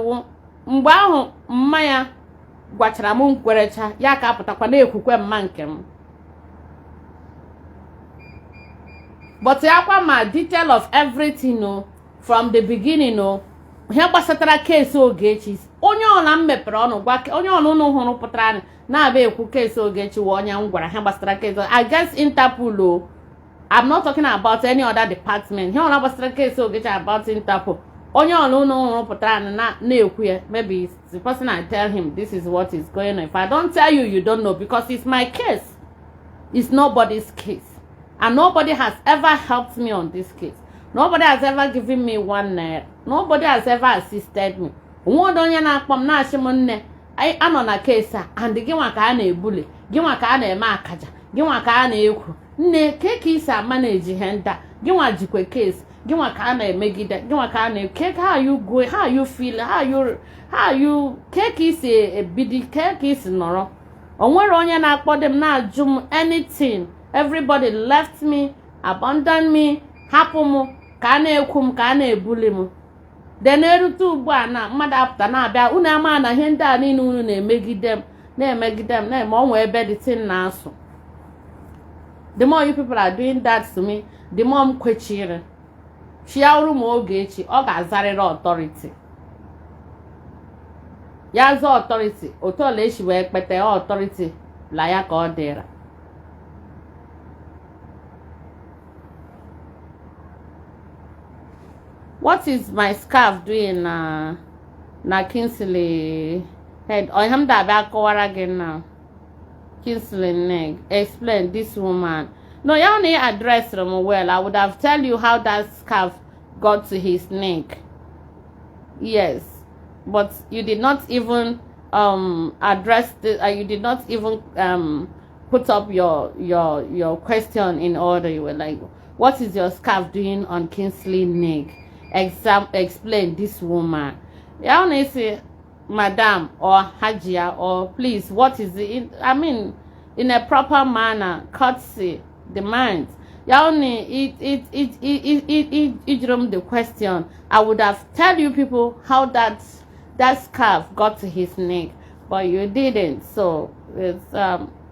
mgbe ahụ mma ya gwachara m nkwerecha, ya ka apụtakwa na-ekwukwe mma nke m. But yakwa ma detail of everything from the beginning ihe gbasatara case Ogechi. Onye ọla m mepere ọnụ gwa onye ọla unu hụrụ pụtara na-abịa ekwu case Ogechi wa onye m gwara ihe gbasatara case against Interpol. I'm not talking about any other department. Ihe ọla gbasatara case Ogechi about Interpol. Onye ọla unu hụrụ pụtara na-ekwu ya. Maybe it's the person I tell him this is what is going on. If I don't tell you, you don't know, because it's my case. It's nobody's case. And nobody has ever helped me on this case. Nobody has ever given me 1 naira. Nobody has ever assisted me. Nwodo onye na-akpọ m na-achị m nne, anọ na case a, and gị nwa ka a na-ebuli, gị nwa ka a na-eme akaja, gị nwa ka a na-ekwu. Nne, ke ka isi manage ihe nda, gị nwa jikwe case, gị nwa ka a na-emegide, gị nwa ka a na-ekwu. How you go, how you feel, how you ke ka isi ebidi, ke ka isi nọrọ. O nwere onye na-akpọ dem na-ajụ m anything. Everybody left me, abandoned me, hapụ m ka a na-ekwu m, ka a na-ebuli m. Then erute ugbu a na mmadụ apụta na-abịa unu ama na ihe ndị a niile unu na-emegide m na-eme onwe ebe dị tin na-asụ. The more you people are doing that to me, the more m kwechiri chiauru m Ogechi, ọ ga-azarịrị authority. Ya zọ authority, otu ole echi wee kpete authority la ya ka ọ dịra. What is my scarf doing na Kingsley head? Or him that back over again now. Kingsley neck. Explain this woman. No, you only address them well. I would have tell you how that scarf got to his neck. Yes, but you did not even address the. You did not even put up your question in order. You were like, what is your scarf doing on Kingsley neck? Explain this woman. I only say madam or hajia, or please, what is it? I mean, in a proper manner, courtesy, demands. You only it the question. I would have tell you people how that scarf got to his neck, but you didn't. So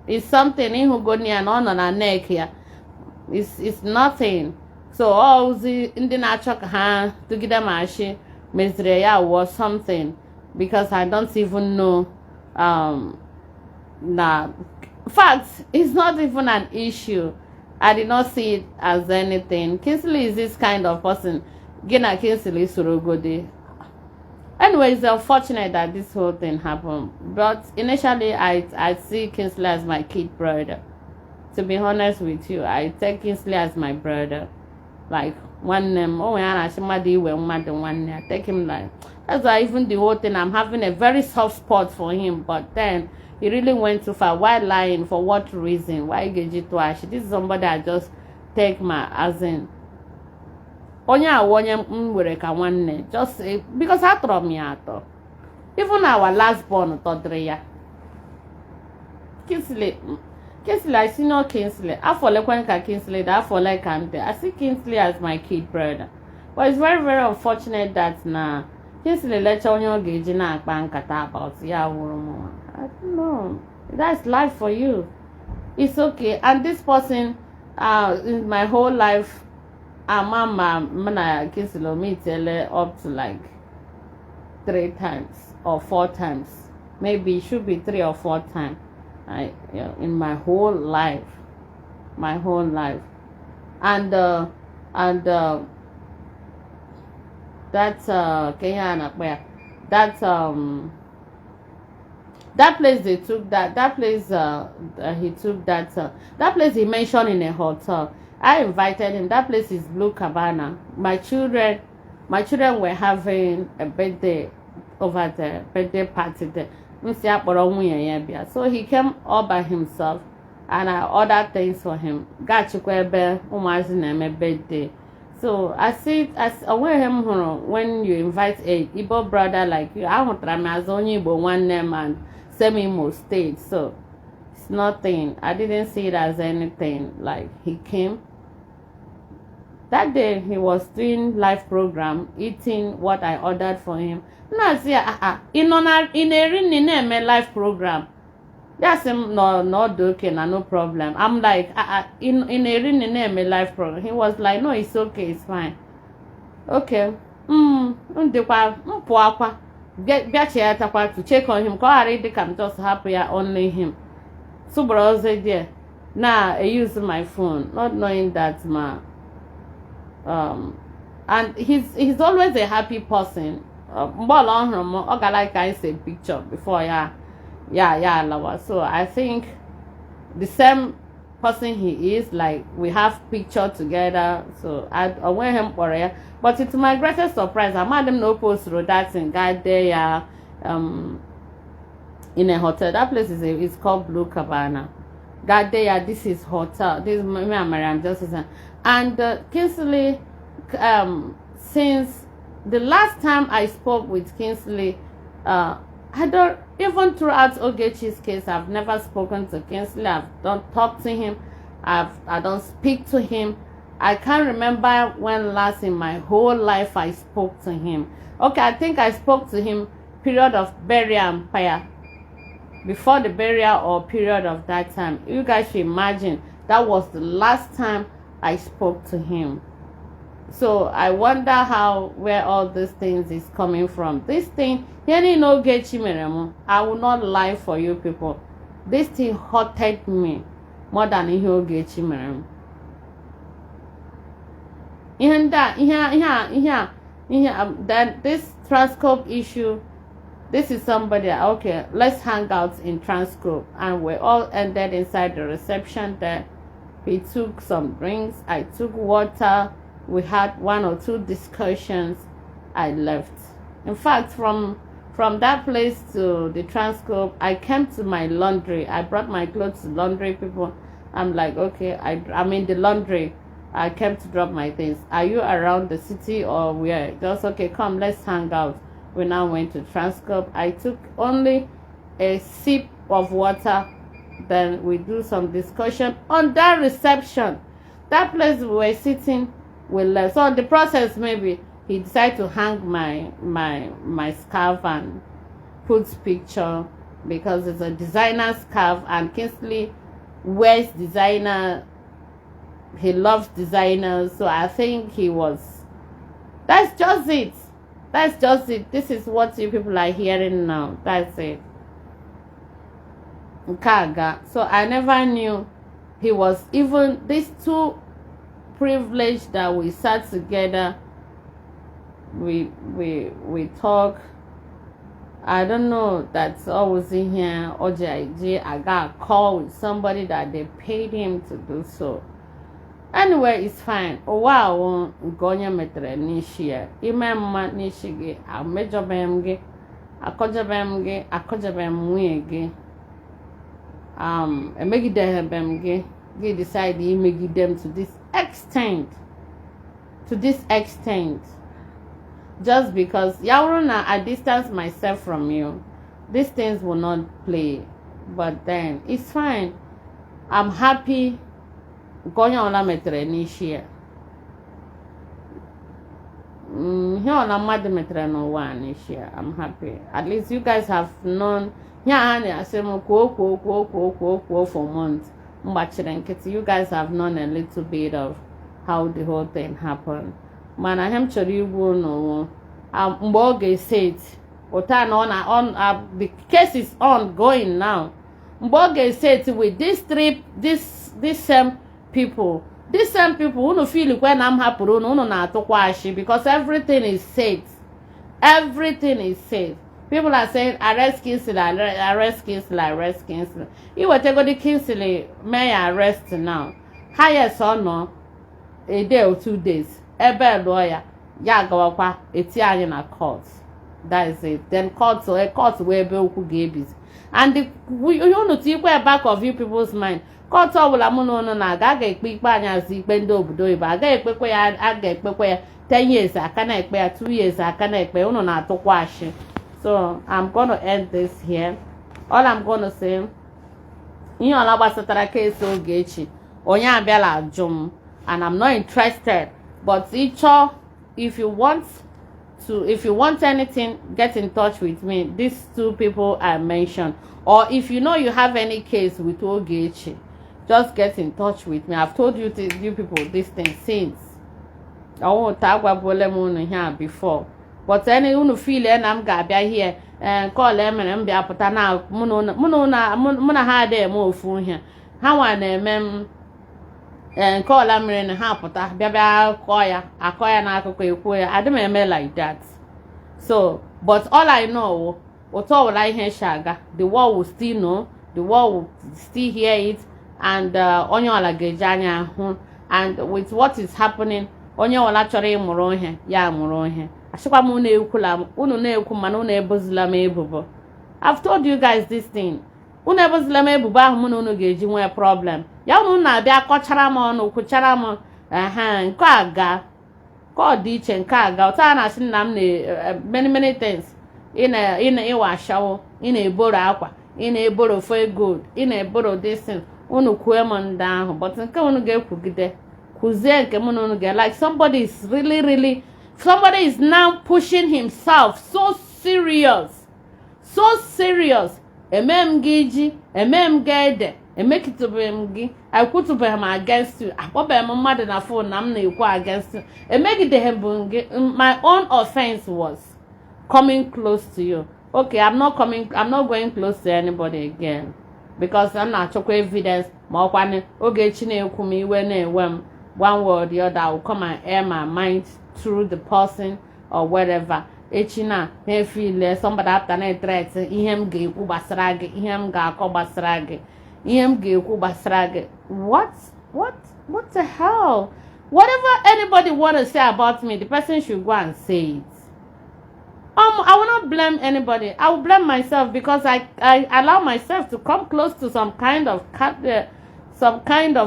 it's something in Hugoni and on her neck here. It's nothing. So all the Indian hand to get them ashi Mizreya was something, because I don't even know fact, it's not even an issue. I did not see it as anything. Kingsley is this kind of person. Gina Kingsley Surugodi. Anyway, it's unfortunate that this whole thing happened. But initially I see Kingsley as my kid brother. To be honest with you, I take Kingsley as my brother. Like, one name. Oh, and somebody when mad one I take him like that's why even the whole thing I'm having a very soft spot for him, but then he really went too far. Why lying? For what reason? Why Ogechi to Ash? This is somebody I just take my as in onye awonye nwere ka nwanne just because I throw me out. Even our last born todre ya. Kingsley, I see no Kingsley. I follow Kwanka Kingsley, I follow Kante. I see Kingsley as my kid brother. But it's very, very unfortunate that Kingsley let Onyo Ogechi na akpankata about ya wurumo. I don't know. That's life for you. It's okay. And this person, in my whole life, Mama Kingsley meet up to like 3 times or 4 times. Maybe it should be 3 or 4 times. In my whole life, and that's Kenya where that place they took that place he took that place he mentioned in a hotel. I invited him. That place is Blue Cabana. My children were having a birthday over there, birthday party there. So he came all by himself and I ordered things for him. Birthday. So I see aware him when you invite a Igbo brother like you, I want as only Igbo one name and semi state. So it's nothing. I didn't see it as anything. Like he came. That day he was doing live program, eating what I ordered for him. No, see, in a live program. That's him no joking and no problem. I'm like, in a live program. He was like, no, it's okay, it's fine. Okay. To check on him. Cause I I'm just happy only him. So bro said there. Now I use my phone, not knowing that and he's always a happy person. Like I say picture before so I think the same person he is, like we have picture together, so I went him for it. But to my greatest surprise, I made him no post that and guy there in a hotel. That place is called Blue Cabana. Got there, this is hotel. This is me and Maryam just and Kingsley since the last time I spoke with Kingsley, I don't even throughout Ogechi's case, I've never spoken to Kingsley. I've don't talk to him. I don't speak to him. I can't remember when last in my whole life I spoke to him. Okay, I think I spoke to him period of burial empire. Before the burial or period of that time. You guys should imagine that was the last time I spoke to him. So I wonder where all these things is coming from. This thing, I will not lie for you people. This thing hurted me more than Ogechi Maryam. That this Transcorp issue, this is somebody, okay, let's hang out in Transcorp. And we all ended inside the reception there. He took some drinks, I took water. We had 1 or 2 discussions. I left. In fact, from that place to the Transcorp, I came to my laundry. I brought my clothes to laundry people. I'm like, okay, I'm in the laundry. I came to drop my things. Are you around the city or where? Just okay, come, let's hang out. We now went to Transcorp. I took only a sip of water. Then we do some discussion on that reception. That place we were sitting. We left. So the process, maybe he decided to hang my scarf and put picture because it's a designer scarf and Kingsley wears designer. He loves designers, so I think he was. That's just it. This is what you people are hearing now. That's it. Kaga. So I never knew he was even these two privileged that we sat together, we talk. I don't know, that's always in here. Ogechi, I got a call with somebody that they paid him to do so. Anyway, it's fine. Oh wow, gonya metre nishia. Imemma nishige. A major bemge. A koja bemge. A koja bemwege. And make them bemge. They decide you make them to this extent. To this extent. Just because Yauruna, I distance myself from you. These things will not play. But then it's fine. I'm happy. Gonya ona metre nishia. Here on a mad metre no one nishia. I'm happy. At least you guys have known. Yeah, I say ko for months. You guys have known a little bit of how the whole thing happened. Man, I am sure you will know. Mboge said, the case is ongoing now. Mboge said with these same people who no feel when I'm happy, no na to kwashi because everything is said. Everything is said. People are saying arrest Kingsley, arrest Kingsley, arrest Kingsley. You will take the Kingsley may arrest now. Highest or no, a day or 2 days. Ebe lawyer, ya gawakwa eti na court. That is it. Then court where be gabies. And you know to back of you people's mind. Court wala muno na ga ekpe anya zi ikpe ndo obodo iba aga ekpekwe ya aga ekpekwe ya 10 years aka na ekpe ya 2 years aka na ekpe unu na atokwa ashi. So I'm going to end this here. All I'm going to say, you know, I case Ogechi Onya Bella Jum, and I'm not interested. But if you want anything, get in touch with me. These 2 people I mentioned, or if you know you have any case with Ogechi, just get in touch with me. I've told you people this thing since. I won't talk about here before. But any who feel I'm gonna be here and call them and be up now. Muna had them more phone here. How I name and call them in a hapota, baby, acquire na I don't like that. So, but all I know, what all I hear shaga, the world will still know, the world will still hear it, and onyo alagejanya, and with what is happening, onyo will actually muro here, ya muro here. I've told you guys this thing. Problem. Many things. In a shower, in a borrow aqua, in a borrow for good, in a borrow distance, down, but like somebody is really somebody is now pushing himself so serious. Emem giji, emem gede, emeki to be I put to him against you. I put my mother na phone, I'm not against you. Emeki de him. My own offense was coming close to you. Okay, I'm not going close to anybody again. Because I'm not chocolate evidence. Ogechi na-ekwu iwe na-ewe one way or the other. I will come and air my mind through the person or whatever. Echina, he feel somebody after na threat. Ihem ge ku basrage. Ihem ga ko basrage. Ihem ge ku basrage. What the hell? Whatever anybody want to say about me, the person should go and say it. I will not blame anybody. I will blame myself because I allow myself to come close to some kind of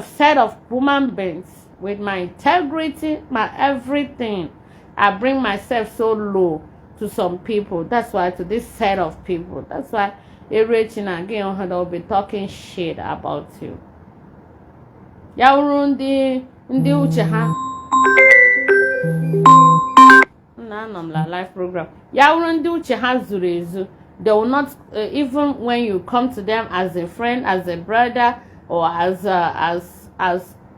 set of human beings with my integrity, my everything. I bring myself so low to some people. That's why to this set of people. That's why reaching again they'll be talking shit about you. Yaurundi ndi uche ha. Live program. Yaurundi uche ha zuru ezu. They will not even when you come to them as a friend, as a brother, or as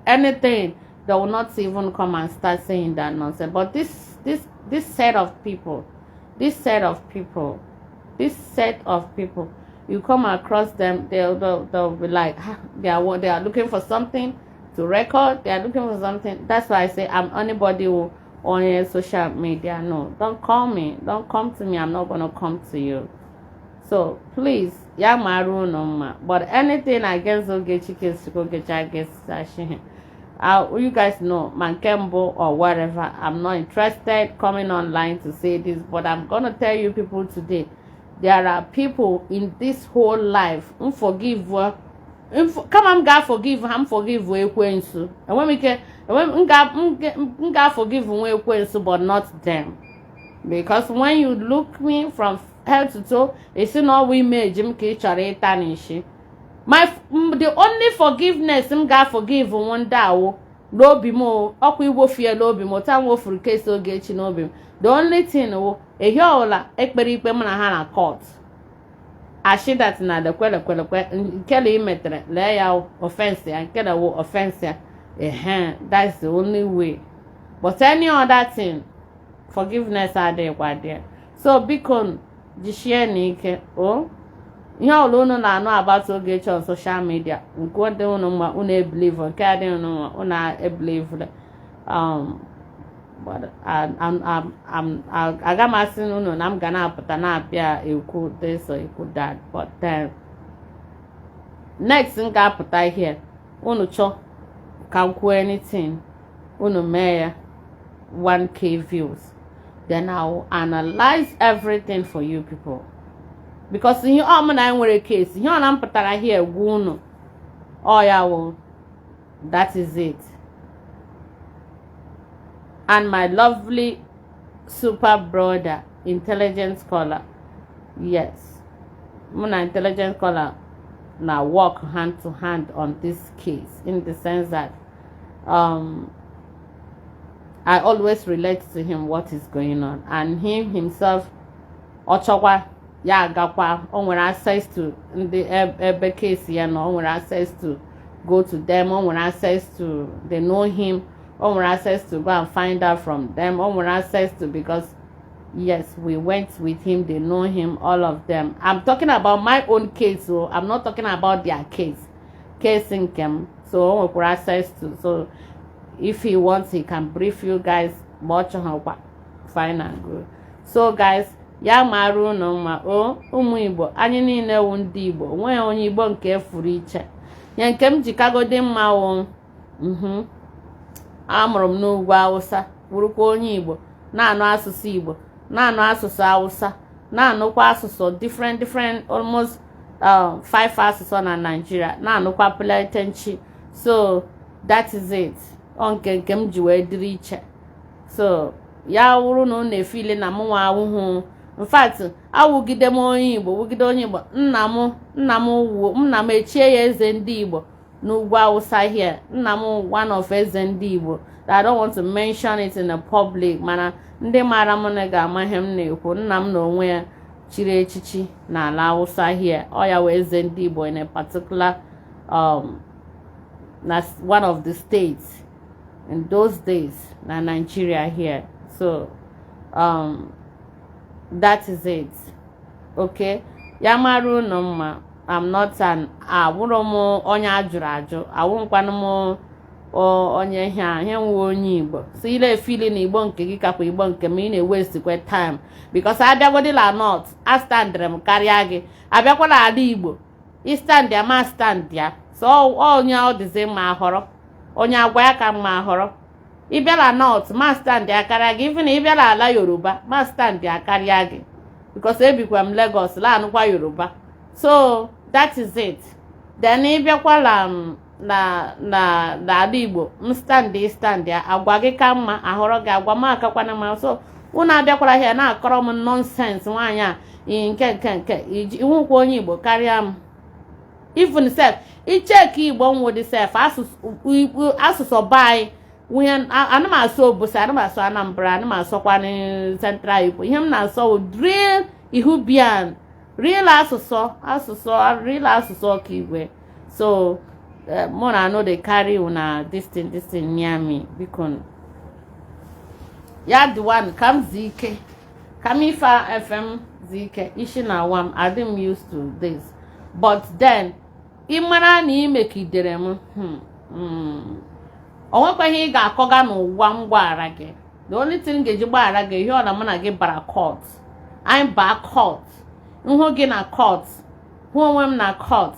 anything, they will not even come and start saying that nonsense. But this set of people, you come across them, they'll be like they are looking for something to record. They are looking for something. That's why I say I'm anybody who on social media. No, don't call me. Don't come to me. I'm not gonna come to you. So please, maru no ma. But anything against Ogechi against You guys know, Mankembo or whatever. I'm not interested coming online to say this, but I'm gonna tell you people today. There are people in this whole life. Come on, God forgive. I'm forgive ekwensu. And when we can, God forgive ekwensu, but not them. Because when you look me from head to toe, it's not we made Jim Kichare Tanishi. The only forgiveness God forgive one daw no be more okwi wo fear no be more time wo for case Ogechi no be. The only thing wo ehiola ekpere ikpe na ha na court. Ashi that na the kwele nkele imetre le ya offense ya nkele wo offense ya that's the only way. But any other thing, forgiveness are there. So because jishie nike ihe ọla unu na-anụ about Ogechi on social media nke dị unu mma unu ebelieve nke adị unu unu ebelieve but aga m asị unu na m ga na-apụta na-apịa ekwu this or ekwu that, but then next m ga-apụta here unu chọ ka m kwuo anything unu mee ya 1k views, then I'll analyze everything for you people. Because ihe ọ mụ na nwere case ihe ọ na mpụtara here gwa unu ya wo, that is it. And my lovely super brother intelligent scholar, yes, mụ na intelligent scholar na work hand to hand on this case, in the sense that I always relate to him what is going on, and him himself ochokwa ya agakwa o nwere access to ndị ebe case ya no, o nwere access to go to them, o nwere access to, they know him, o nwere access to go and find out from them, o nwere access to, because yes, we went with him, they know him, all of them. I'm talking about my own case, so I'm not talking about their case in Kem. So o nwere access to, so if he wants he can brief you guys much on how fine and good. So guys, ya maru no ma ụmụ Igbo anyị niile wu ndị Igbo, nwe onye Igbo nke furu iche ya nke m jikago dị mma wo amụrụ m n'ugwu Hausa, bụrụkwa onye Igbo, na-anụ asụsụ Igbo, na-anụ asụsụ Hausa, na-anụkwa asụsụ different almost 5 asụsụ na Nigeria, na-anụkwa Platenchi. So that is it. Nke m ji wee dịrị iche. So ya wụrụ na unu efile na mụ nwa ahụhụ. In fact, awụgide m onye Igbo, wụgide onye Igbo, nna m echie ya eze ndị Igbo n'ugwu Hausa here. Nna m one of eze ndị Igbo. I don't want to mention it in the public, mana ndị mara m na ga-ama ihe m na-ekwu. Nna m na onwe ya chiri echichi n'ala Hausa here. Ọ ya wee eze ndị Igbo in a particular one of the states in those days na Nigeria here. So that is it. Okay, yamaru no ma, I'm not an awụrụ m onye ajụrụ ajụ, awụnkwanụ m onye ihe nwe onye Igbo. So ile efili na Igbo nke gị kakwa Igbo nke m, ị na-waste kwe time, because abịagodila not a standre m karịa gị, abịakwala ala Igbo i stand ya ma stand ya. So onye ọ dịzi mma ahọrọ, onye agwa ya ka mma ahọrọ. Ịbịala north ma stand ya karịa gị, even ịbịala ala Yoruba ma stand ya karịa gị, because ebikwa m Lagos la anụkwa Yoruba. So that is it. Then ịbịakwala na ala Igbo m stand ya, agwa gị ka mma ahọrọ gị, agwa m akakwana mma. So unu abịakwala here na akọrọ m nonsense nwaanyị a nke iwukwa onye Igbo karịa m. Even self icheki Igbo nwodi self asụsụ bai when anamaso Obusa, anamaso Anambra, anamaso kwani Central Igbo. Ihe m na-asọ real Ihubian, real asụsụ ka Igwe. So more I know they carry una this thing near me, because ya the one come Zike, Kamifa FM Zike, ishi na wam. I didn't used to this, but then imara na imekidere m onwekwa ihe ị ga-akọga n'ụwa mgbaghara gị. The only thing ga-eji gbaghara gị ihe ọ na mụ na gị bara court, anyị baa court, nhụ gị na court, hụ onwe m na court,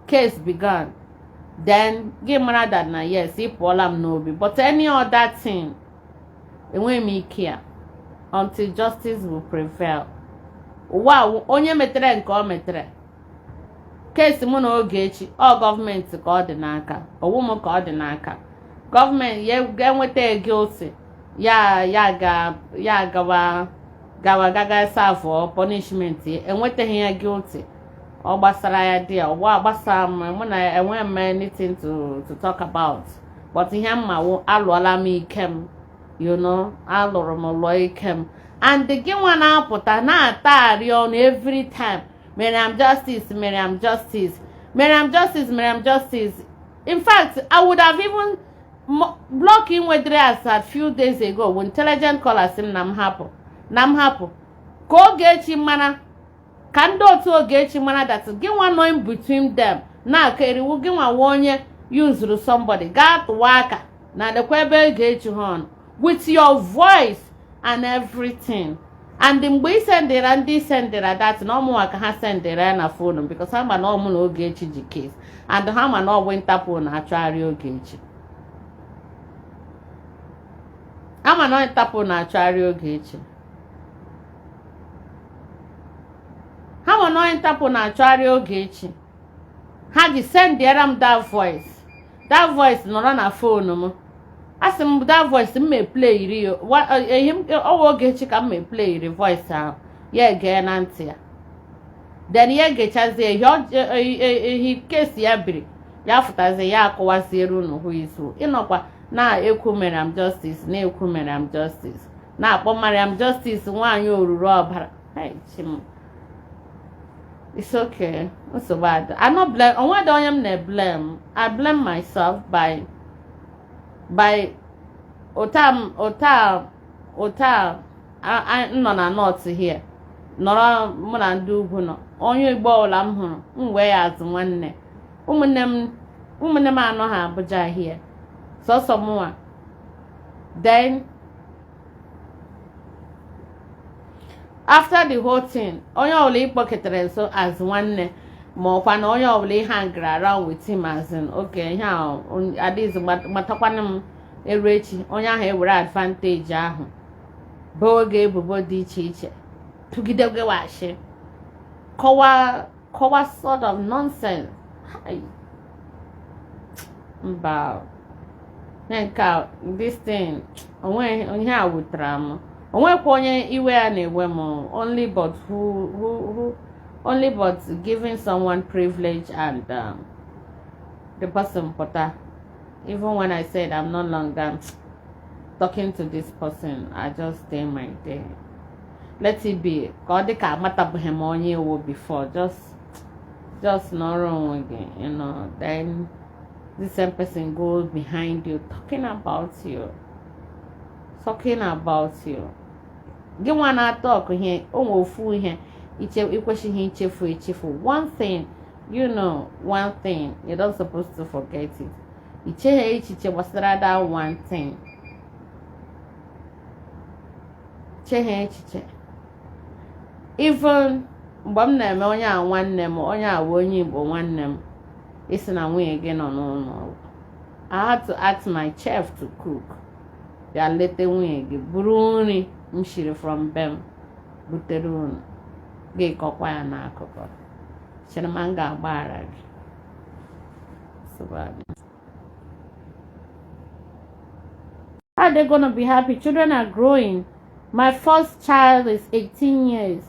case began. then give mara that na yes if all am no be, but any other thing it won't make care until justice will prevail. Wow, onye metere nke o metere case mụ na Ogechi ọ gọọmenti ka ọ dị n'aka, ọwụ m ka ọ dị n'aka. Gọọmenti ya ga-enweta ego ose ya gawa serve punishment enwetaghị ya guilty. Ọ gbasara ya dị ọgba gbasara mụ na enwe m anything to talk about, but ihe mma wụ alụọla m ike m, you know, alụrụ m lụọ ike m, and gị nwa na-apụta na-atagharị ọnụ every time Maryam justice, Maryam justice, Maryam justice, Maryam justice. In fact, I would have even blocked him with as a few days ago when intelligent callers him nam hapo ka Ogechi mana ka ndị otu Ogechi mana that gị nwa nọ in between them na-aka eriwu gị nwa onye yuzuru somebody gaa tụwa aka na dekwa ebe Ogechi hon with your voice and everything. And mgbe ị sendịra ndị sendịra that na ọmụnwa ka ha sendịra ya na phone because ha ma na ọmụ na Ogechi ji case and ha ma na ọgwụ Interpol na-achọgharị Ogechi. Ama na Interpol na-achọgharị Ogechi. Ha ma na Interpol na-achọgharị Ogechi. Ha ji sendịra m that voice. That voice nọrọ na phone m. Asị m that voice m may play iri ọwa Ogechi ka m may play iri voice ahụ ya ege na ntị ya, then ya gechazie ihe kesi ya biri ya fụtazie ya akọwaziere unu hụ izu ịnọkwa na-ekwu Maryam justice na-ekwu Maryam justice na-akpọ Maryam justice nwaanyị oruru ọbara. It's okay, nsogbu ada. I no blame onwede onye m na-blame. I blame myself by ota nọ na north here nọrọ mụ na ndị ugwu nọ onye Igbo ọla m hụrụ m wee ya azụ nwanne. ụmụnne m anọ ha Abuja here sọsọ mụnwa. Then after the whole thing onye ọbụla ịkpọketere nso as nwanne ma ọkwa na onye ọbụla ihe hang around with him as in okay ihe ahụ adịghịzi matakwana m eru echi onye ahụ ewere advantage ahụ bụ oge ebubo dị iche iche tụgidegwe washi kọwa sort of nonsense. Mba nke this thing onwe ihe a wutara m, onwekwa onye iwe ya na-ewe m, only but giving someone privilege and the person pụta. Even when I said I'm no longer talking to this person, I just stay my day. Let it be. God, ka matabuhe m onye ewo before. Just not wrong again, you know. Then the same person goes behind you talking about you. Gị nwa na-talk here, ofu ihe ikwesịghị ichefu. One thing, you know, one thing, you're not supposed to forget it. Icheghe echiche gbasara that one thing. Cheghe echiche. Even mgbe m na-eme onye a nwanne m, onye a onye Igbo nwanne m, isi na nwunye gị nọ n'ụlọ. I had to ask my chef to cook. Ya lete nwunye gị buru nri m shiri from bem butere unu gị kọkwa ya n'akụkụ. Chere ma m ga-agbaghara gị. How are they gonna be happy? Children are growing. My first child is 18 years.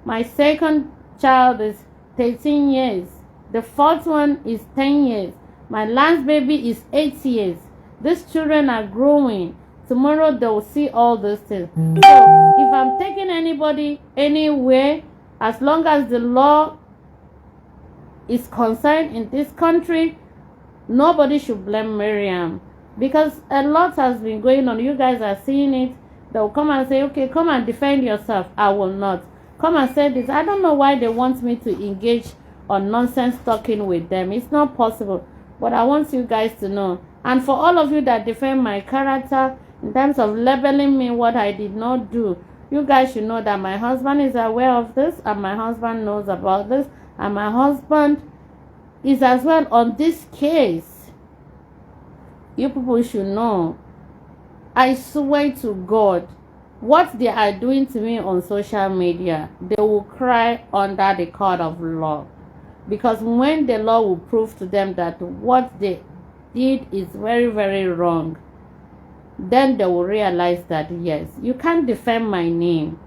My second child is 13 years. The fourth one is 10 years. My last baby is 8 years. These children are growing. Tomorrow they will see all those things. So if I'm taking anybody anywhere, as long as the law is concerned in this country, nobody should blame Maryam. Because a lot has been going on. You guys are seeing it. They will come and say, okay, come and defend yourself. I will not. Come and say this. I don't know why they want me to engage on nonsense talking with them. It's not possible. But I want you guys to know. And for all of you that defend my character in terms of labeling me what I did not do, you guys should know that my husband is aware of this, and my husband knows about this, and my husband is as well on this case. You people should know. I swear to God, what they are doing to me on social media, they will cry under the court of law. Because when the law will prove to them that what they did is very, very wrong, then they will realize that yes, you can't defend my name.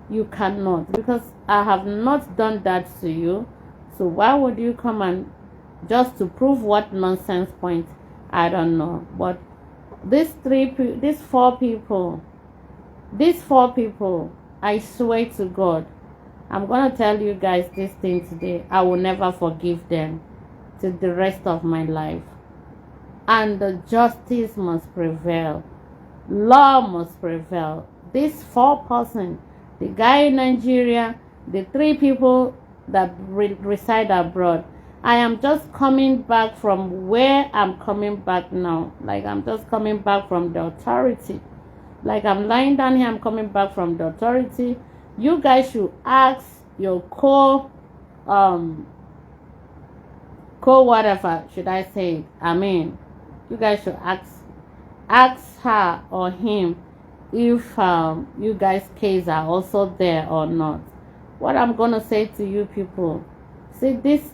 You cannot, because I have not done that to you. So why would you come and just to prove what nonsense point? I don't know. But these four people, I swear to God, I'm gonna tell you guys this thing today. I will never forgive them till the rest of my life. And the justice must prevail. Law must prevail. These 4 persons, the guy in Nigeria, the 3 people that reside abroad. I am just coming back from where I'm coming back now. Like I'm just coming back from the authority. Like I'm lying down here, I'm coming back from the authority. You guys should ask your whatever should I say? I mean, you guys should ask her or him if you guys' case are also there or not. What I'm gonna say to you people, see these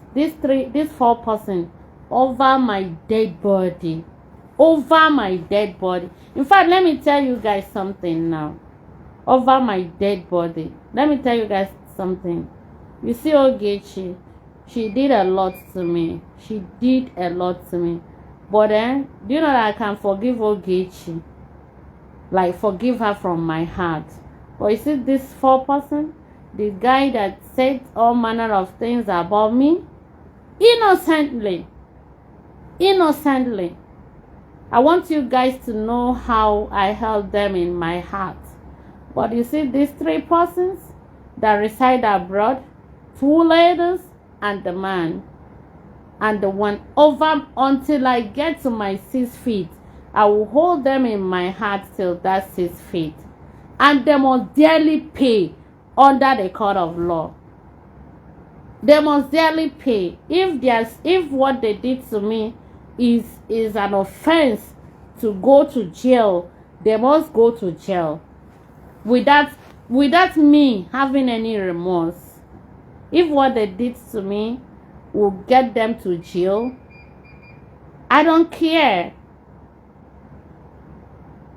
4 persons over my dead body. In fact, let me tell you guys something now. Over my dead body. Let me tell you guys something. You see Ogechi, she did a lot to me. But then, do you know that I can forgive Ogechi? Like, forgive her from my heart. But you see this 4 person, the guy that said all manner of things about me, innocently. I want you guys to know how I held them in my heart. But you see these 3 persons that reside abroad, 2 ladies and the man, and the one over until I get to my 6 feet. I will hold them in my heart till that 6 feet. And they must dearly pay under the court of law. They must dearly pay. If what they did to me is an offense to go to jail, they must go to jail. Without me having any remorse. If what they did to me will get them to jail, I don't care.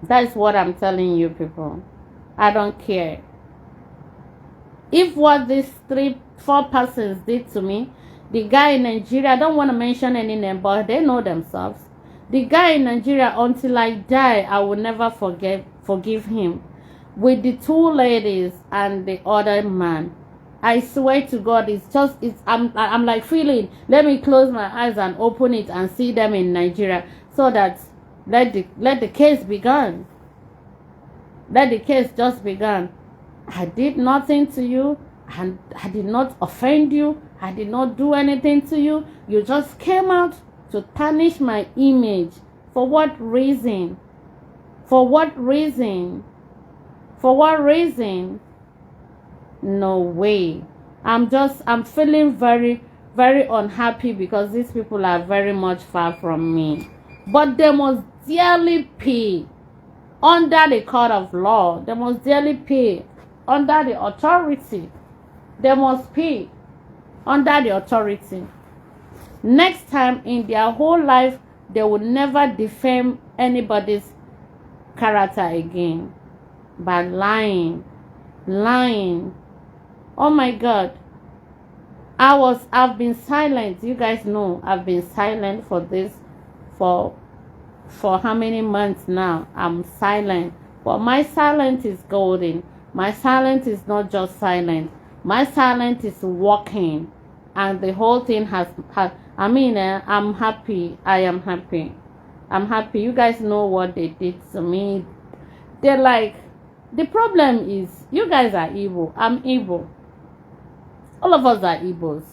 That's what I'm telling you people. I don't care. If what these 4 persons did to me, the guy in Nigeria, I don't want to mention any name, but they know themselves. The guy in Nigeria, until I die, I will never forgive him. With the 2 ladies and the other man, I swear to God, I'm like feeling, let me close my eyes and open it and see them in Nigeria, so that let the case begin. Let the case just begin. I did nothing to you, and I did not offend you. I did not do anything to you. You just came out to tarnish my image. For what reason? For what reason? For what reason? No way. I'm feeling very, very unhappy because these people are very much far from me. But they must dearly pay under the court of law. They must dearly pay under the authority. They must pay under the authority. Next time in their whole life, they will never defame anybody's character again by lying. Oh my God. I've been silent. You guys know I've been silent for this for how many months now. I'm silent. But my silence is golden. My silence is not just silent. My silence is working. And the whole thing I'm happy. I am happy. I'm happy. You guys know what they did to me. They're like, the problem is, you guys are evil. I'm evil. All of us are Igbos.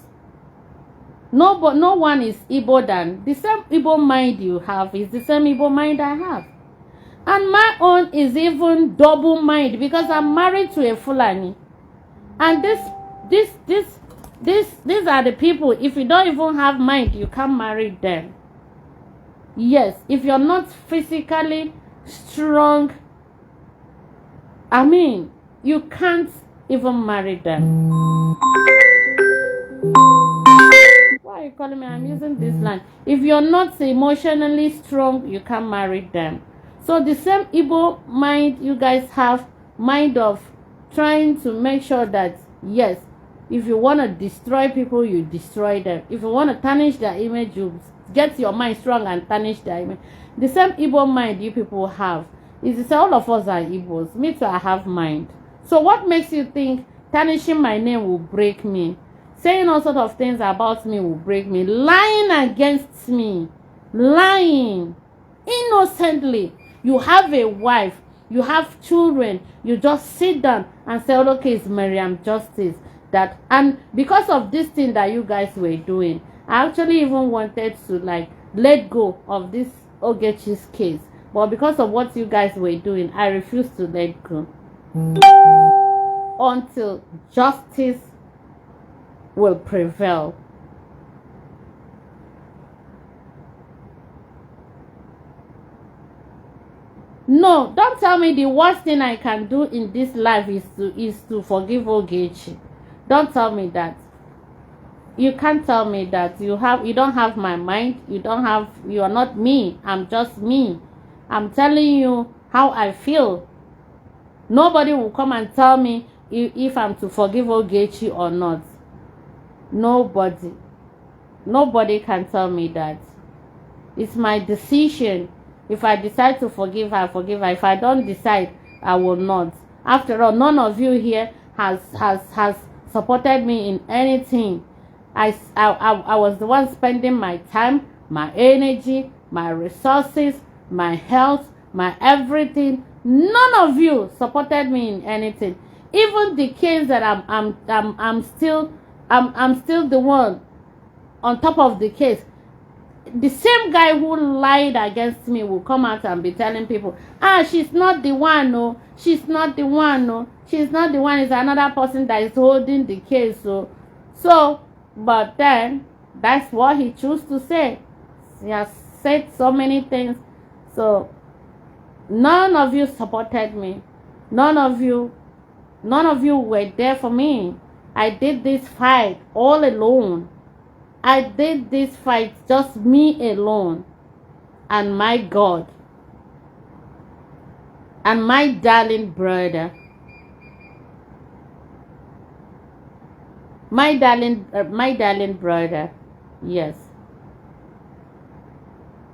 No one is Igbo than the same Igbo mind you have is the same Igbo mind I have. And my own is even double mind because I'm married to a Fulani. And these are the people, if you don't even have mind, you can't marry them. Yes, if you're not physically strong, I mean, you can't even marry them. Why are you calling me? I'm using this line. If you're not emotionally strong, you can't marry them. So the same Igbo mind you guys have, mind of trying to make sure that, yes, if you want to destroy people, you destroy them. If you want to tarnish their image, you get your mind strong and tarnish their image. The same Igbo mind you people have is to say all of us are Igbos. Me too, I have mind. So what makes you think tarnishing my name will break me? Saying all sorts of things about me will break me. Lying against me. Lying. Innocently. You have a wife. You have children. You just sit down and say, oh, okay, it's Maryam justice. That, and because of this thing that you guys were doing, I actually even wanted to like let go of this Ogechi's case. But because of what you guys were doing, I refused to let go. Until justice will prevail. No, don't tell me the worst thing I can do in this life is to forgive Ogechi. Don't tell me that. You can't tell me that. You don't have my mind. You are not me. I'm just me. I'm telling you how I feel. Nobody will come and tell me if I'm to forgive Ogechi or not. Nobody can tell me that. It's my decision. If I decide to forgive her, forgive her. If I don't decide, I will not. After all, none of you here has supported me in anything. I was the one spending my time, my energy, my resources, my health, my everything. None of you supported me in anything. Even the case that I'm still the one on top of the case. The same guy who lied against me will come out and be telling people, she's not the one, no, she's not the one, no, she's not the one, it's another person that is holding the case. So but then that's what he chose to say. He has said so many things. So none of you supported me. None of you were there for me. I did this fight all alone. I did this fight just me alone and my God and my darling brother. My darling brother. Yes.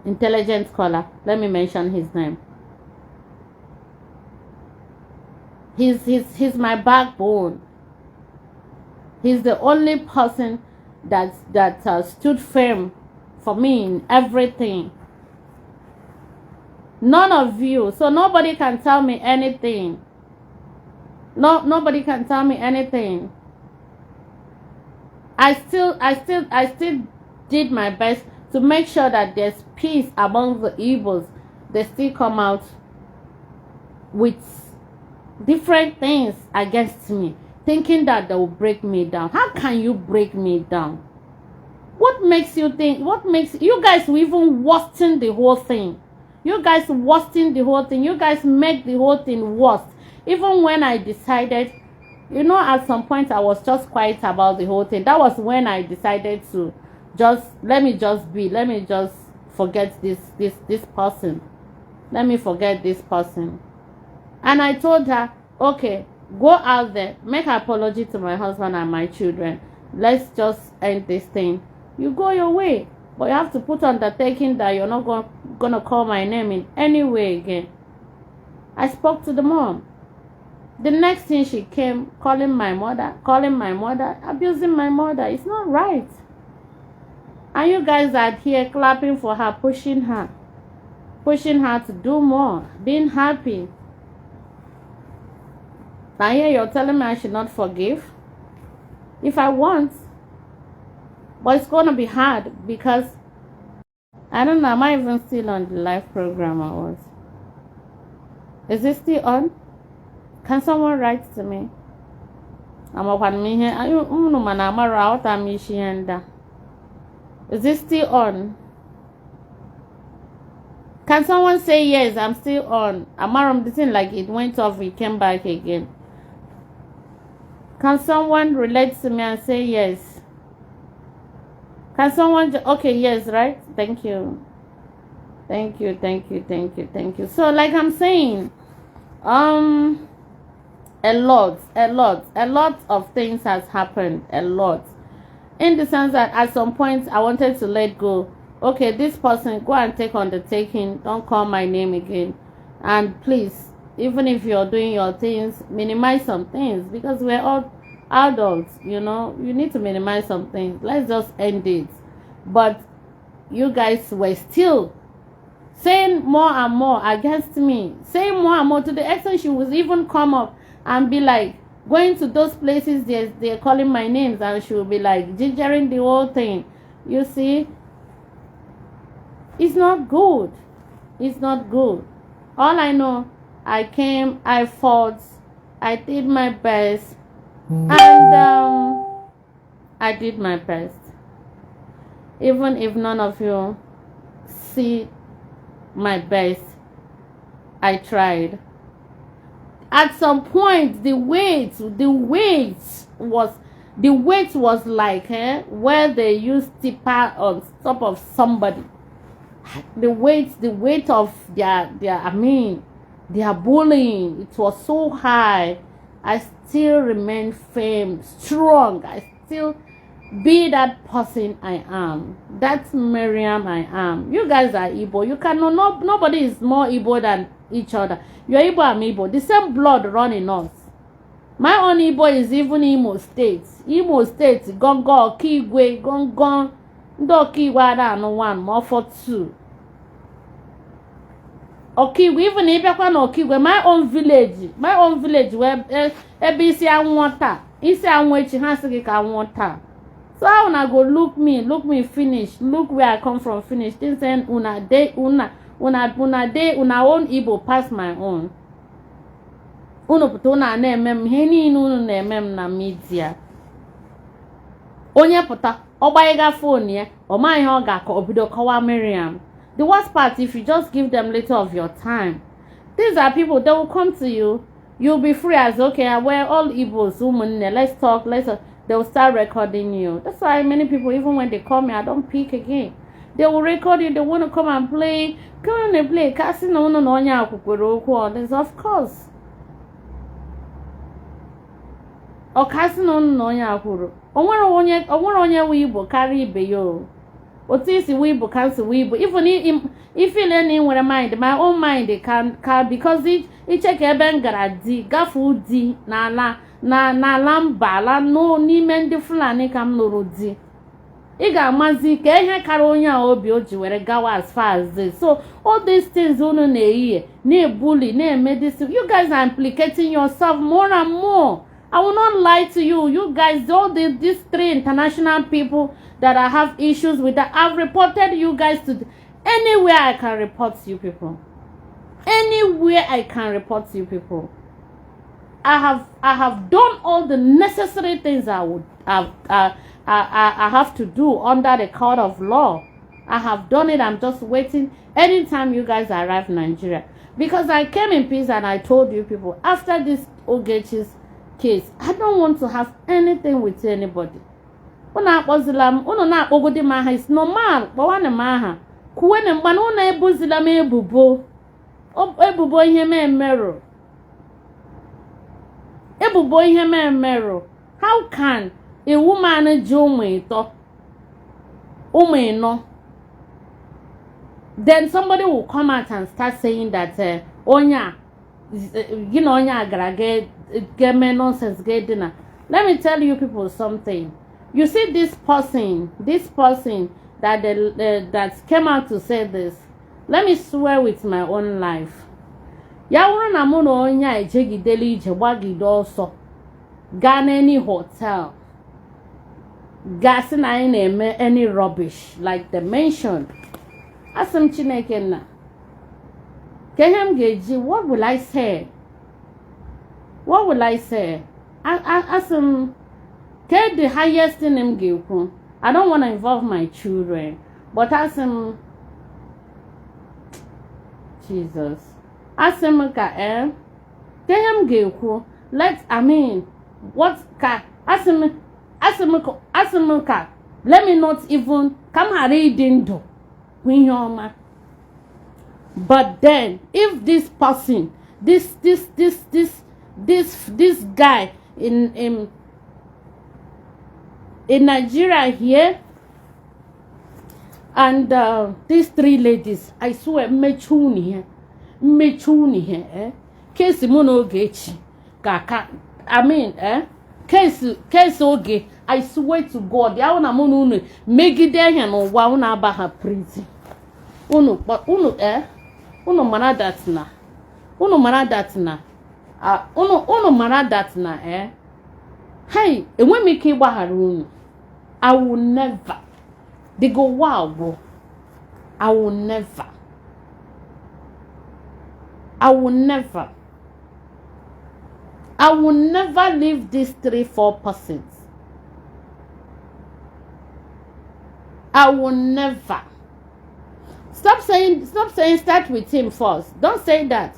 Intelligent scholar. Let me mention his name. He's my backbone. He's the only person that stood firm for me in everything. None of you. So nobody can tell me anything. Nobody can tell me anything. I still did my best to make sure that there's peace among the Igbos. They still come out with different things against me, thinking that they will break me down. How can you break me down? What makes you think? What makes you guys even worsen the whole thing? You guys worsen the whole thing. You guys make the whole thing worse. Even when I decided, at some point I was just quiet about the whole thing. That was when I decided to let me just forget this person. Let me forget this person. And I told her, okay, go out there, make an apology to my husband and my children. Let's just end this thing. You go your way. But you have to put undertaking that you're not gonna call my name in any way again. I spoke to the mom. The next thing she came, calling my mother, abusing my mother. It's not right. And you guys are here clapping for her, pushing her to do more, being happy. Now here you're telling me I should not forgive? If I want. But it's going to be hard because, I don't know, am I even still on the live program I was? Is it still on? Can someone write to me? I'm up on me here. Is it still on? Can someone say yes? I'm still on. Amaram, this thing like it went off, it came back again. Can someone relate to me and say yes? Can someone okay, yes, right? Thank you. Thank you, thank you, thank you, thank you. So like I'm saying, a lot of things has happened, a lot. In the sense that at some point I wanted to let go. Okay, this person, go and take undertaking, don't call my name again. And please, even if you're doing your things, minimize some things, because we're all adults, you know. You need to minimize some things. Let's just end it. But you guys were still saying more and more against me, saying more and more, to the extent she would even come up and be like, going to those places they're calling my names, and she will be like gingering the whole thing. You see, it's not good. It's not good. All I know, I came, I fought, I did my best, and I did my best. Even if none of you see my best, I tried. At some point, the weight was like where they used tipper on top of somebody. The weight of their bullying, it was so high. I still remain firm, strong. I still be that person I am. That's Maryam I am. You guys are Igbo. You cannot, nobody is more Igbo than each other. You're Igbo, I'm Igbo. The same blood running us. My own Igbo is even Imo State. Imo State, Gongo, Okigwe, Gongon, Ndo Okigwe, I no one, more for two. Okigwe, even if I can Okigwe, my own village, where ABC I want her. Isi I want you, Hansiki, I want her. So how una go look me finish, look where I come from finish. This saying una own Igbo pass my own. Uno putona na-emem heni unu na-emem na media. Onye puta ogbaiga phone ya, o ma ihe ọ ga-akọ obido kọwa Maryam. The worst part, if you just give them little of your time, these are people that will come to you. You'll be free as okay. We're all Igbos, let's talk, they will start recording you. That's why many people, even when they call me, I don't pick again. They will record you. They want to come and play. Come and play. Casino no nonya kukuruku. This of course. O casino no nonya kuru. Onwere onye wibo carry ibe yo. Otisi wibo cancel wibo. Even if you learn in with mind, my own mind can because it check ebe ngara di gafu di na lamba la no n'ime ndị Fulani ka m lụrụ di. Ị ga-amazi ka ihe kara onye a obi o ji were gawa as far as this. So all these things unu na-eyi na-ebully na-eme this, you guys are implicating yourself more and more. I will not lie to you. You guys, all these three international people that I have issues with, that I've reported you guys to anywhere I can report you people. Anywhere I can report you people. I have done all the necessary things I have to do under the court of law. I have done it. I'm just waiting anytime you guys arrive in Nigeria. Because I came in peace and I told you people, after this Ogechi's case, I don't want to have anything with anybody. It's normal. Kuwene mbana una ebuzila me ebubo. Ebubo ihe me emero. Ebubo ihe me emero. How can a woman jo no? Then somebody will come out and start saying that onya, you know, onya gara get me nonsense get dinner. Let me tell you people something. You see this person that came out to say this. Let me swear with my own life. Ya wuru na mo no onya ejegidele ije gbagide ọsọ. Ga na any hotel. Gas na anyị na-eme any rubbish like they mentioned. Asem Chineke na. Kehem geji, what will I say? What will I say? Asem ke the highest in him gekwu. I don't want to involve my children, but asem Jesus. Asemka Them gekwu. What ka Asemka. Let me not even come reading do. But then if this person, this guy in Nigeria here, and these 3 ladies, I swear, mechuni here, case mono Ogechi kaka, case oge, I swear to God, ya una mono megide here no wa una abaha prison. Uno mana that na. Uno mana that na Hey, and when me came unu, I will never. They go wow, bro. I will never leave these 3-4 persons. I will never. Stop saying start with him first. Don't say that.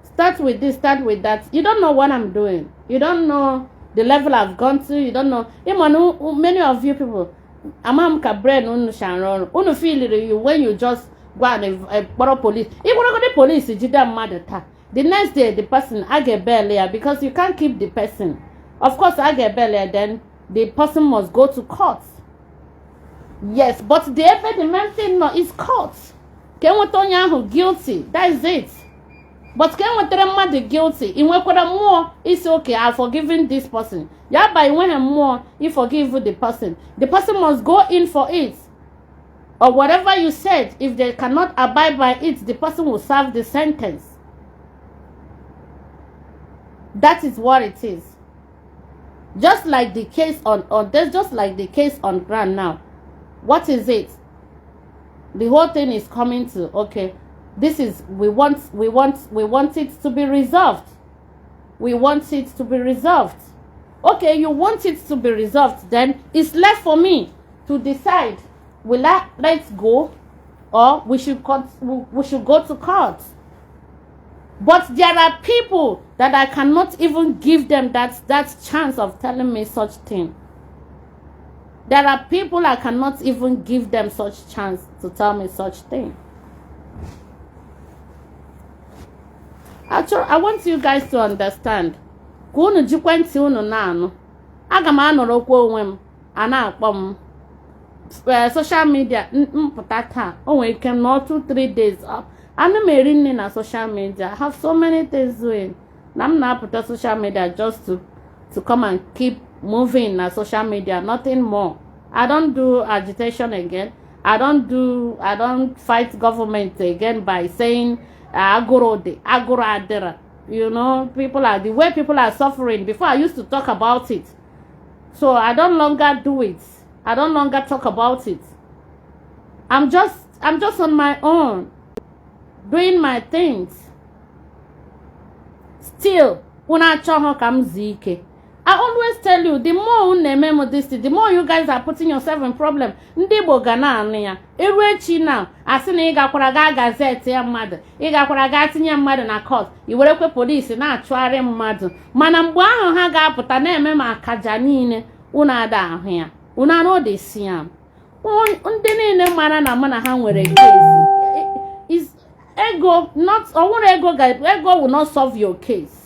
Start with this, start with that. You don't know what I'm doing. You don't know the level I've gone to. You don't know. Many of you people, amam ka brain unu shanron. Unu feel you when you just go and borrow police. If you go to police, you jida mad. The next day, the person I get bail because you can't keep the person. Of course, I get bail, then the person must go to court. Yes, but the main thing no is court. Can we turn you guilty? That is it. But can we turn the guilty? In what more, it's okay. I've forgiven this person. Yeah, by when more, you forgive the person. The person must go in for it. Or whatever you said, if they cannot abide by it, the person will serve the sentence. That is what it is. Just like the case just like the case on ground now. What is it? The whole thing is coming to, okay, this is, we want it to be resolved. We want it to be resolved. Okay, you want it to be resolved, then it's left for me to decide, will I let's go, or we should go to court. But there are people that I cannot even give them that chance of telling me such thing. There are people I cannot even give them such chance to tell me such thing. Actually, I want you guys to understand. Kunu jikwenti unu nanu. Aga m anọrọkwa onwe m ana akpọ m social media mpụta taa. O nwere ike not 2-3 days up. Ana m eri nne na social media. I have so many things doing. Na m na-apụta social media just to come and keep moving na social media, nothing more. I don't do agitation again. I don't fight government again by saying agoro adera. You know, the way people are suffering. Before I used to talk about it. So I don't longer do it. I don't longer talk about it. I'm just on my own, doing my things. Still, una choho kam zike. I always tell you, the more the more you guys are putting yourself in problem. Ndibo gana ania. Eruechi now. Asina iga kwaraga gazette ya mmadụ. Iga kwaraga tinye mmadụ na court. Iwerekwe police na achụarị mmadụ. Mana mgbe ahụ ha ga-apụta na-eme ma akaja niile. Una ada ahụ ya. Una no dey see am. Ndị niile mara na mana ha nwere case. Is ego not ego will not solve your case.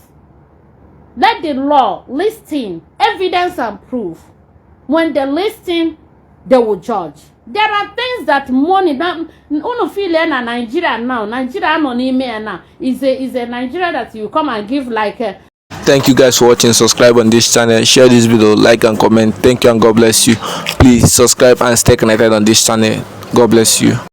Let the law listen, evidence and proof. When they listen, they will judge. There are things that money that uno feel in Nigeria now. Nigeria now is a Nigeria that you come and give like a. Thank you guys for watching. Subscribe on this channel, share this video, like and comment. Thank you and God bless you. Please subscribe and stay connected on this channel. God bless you.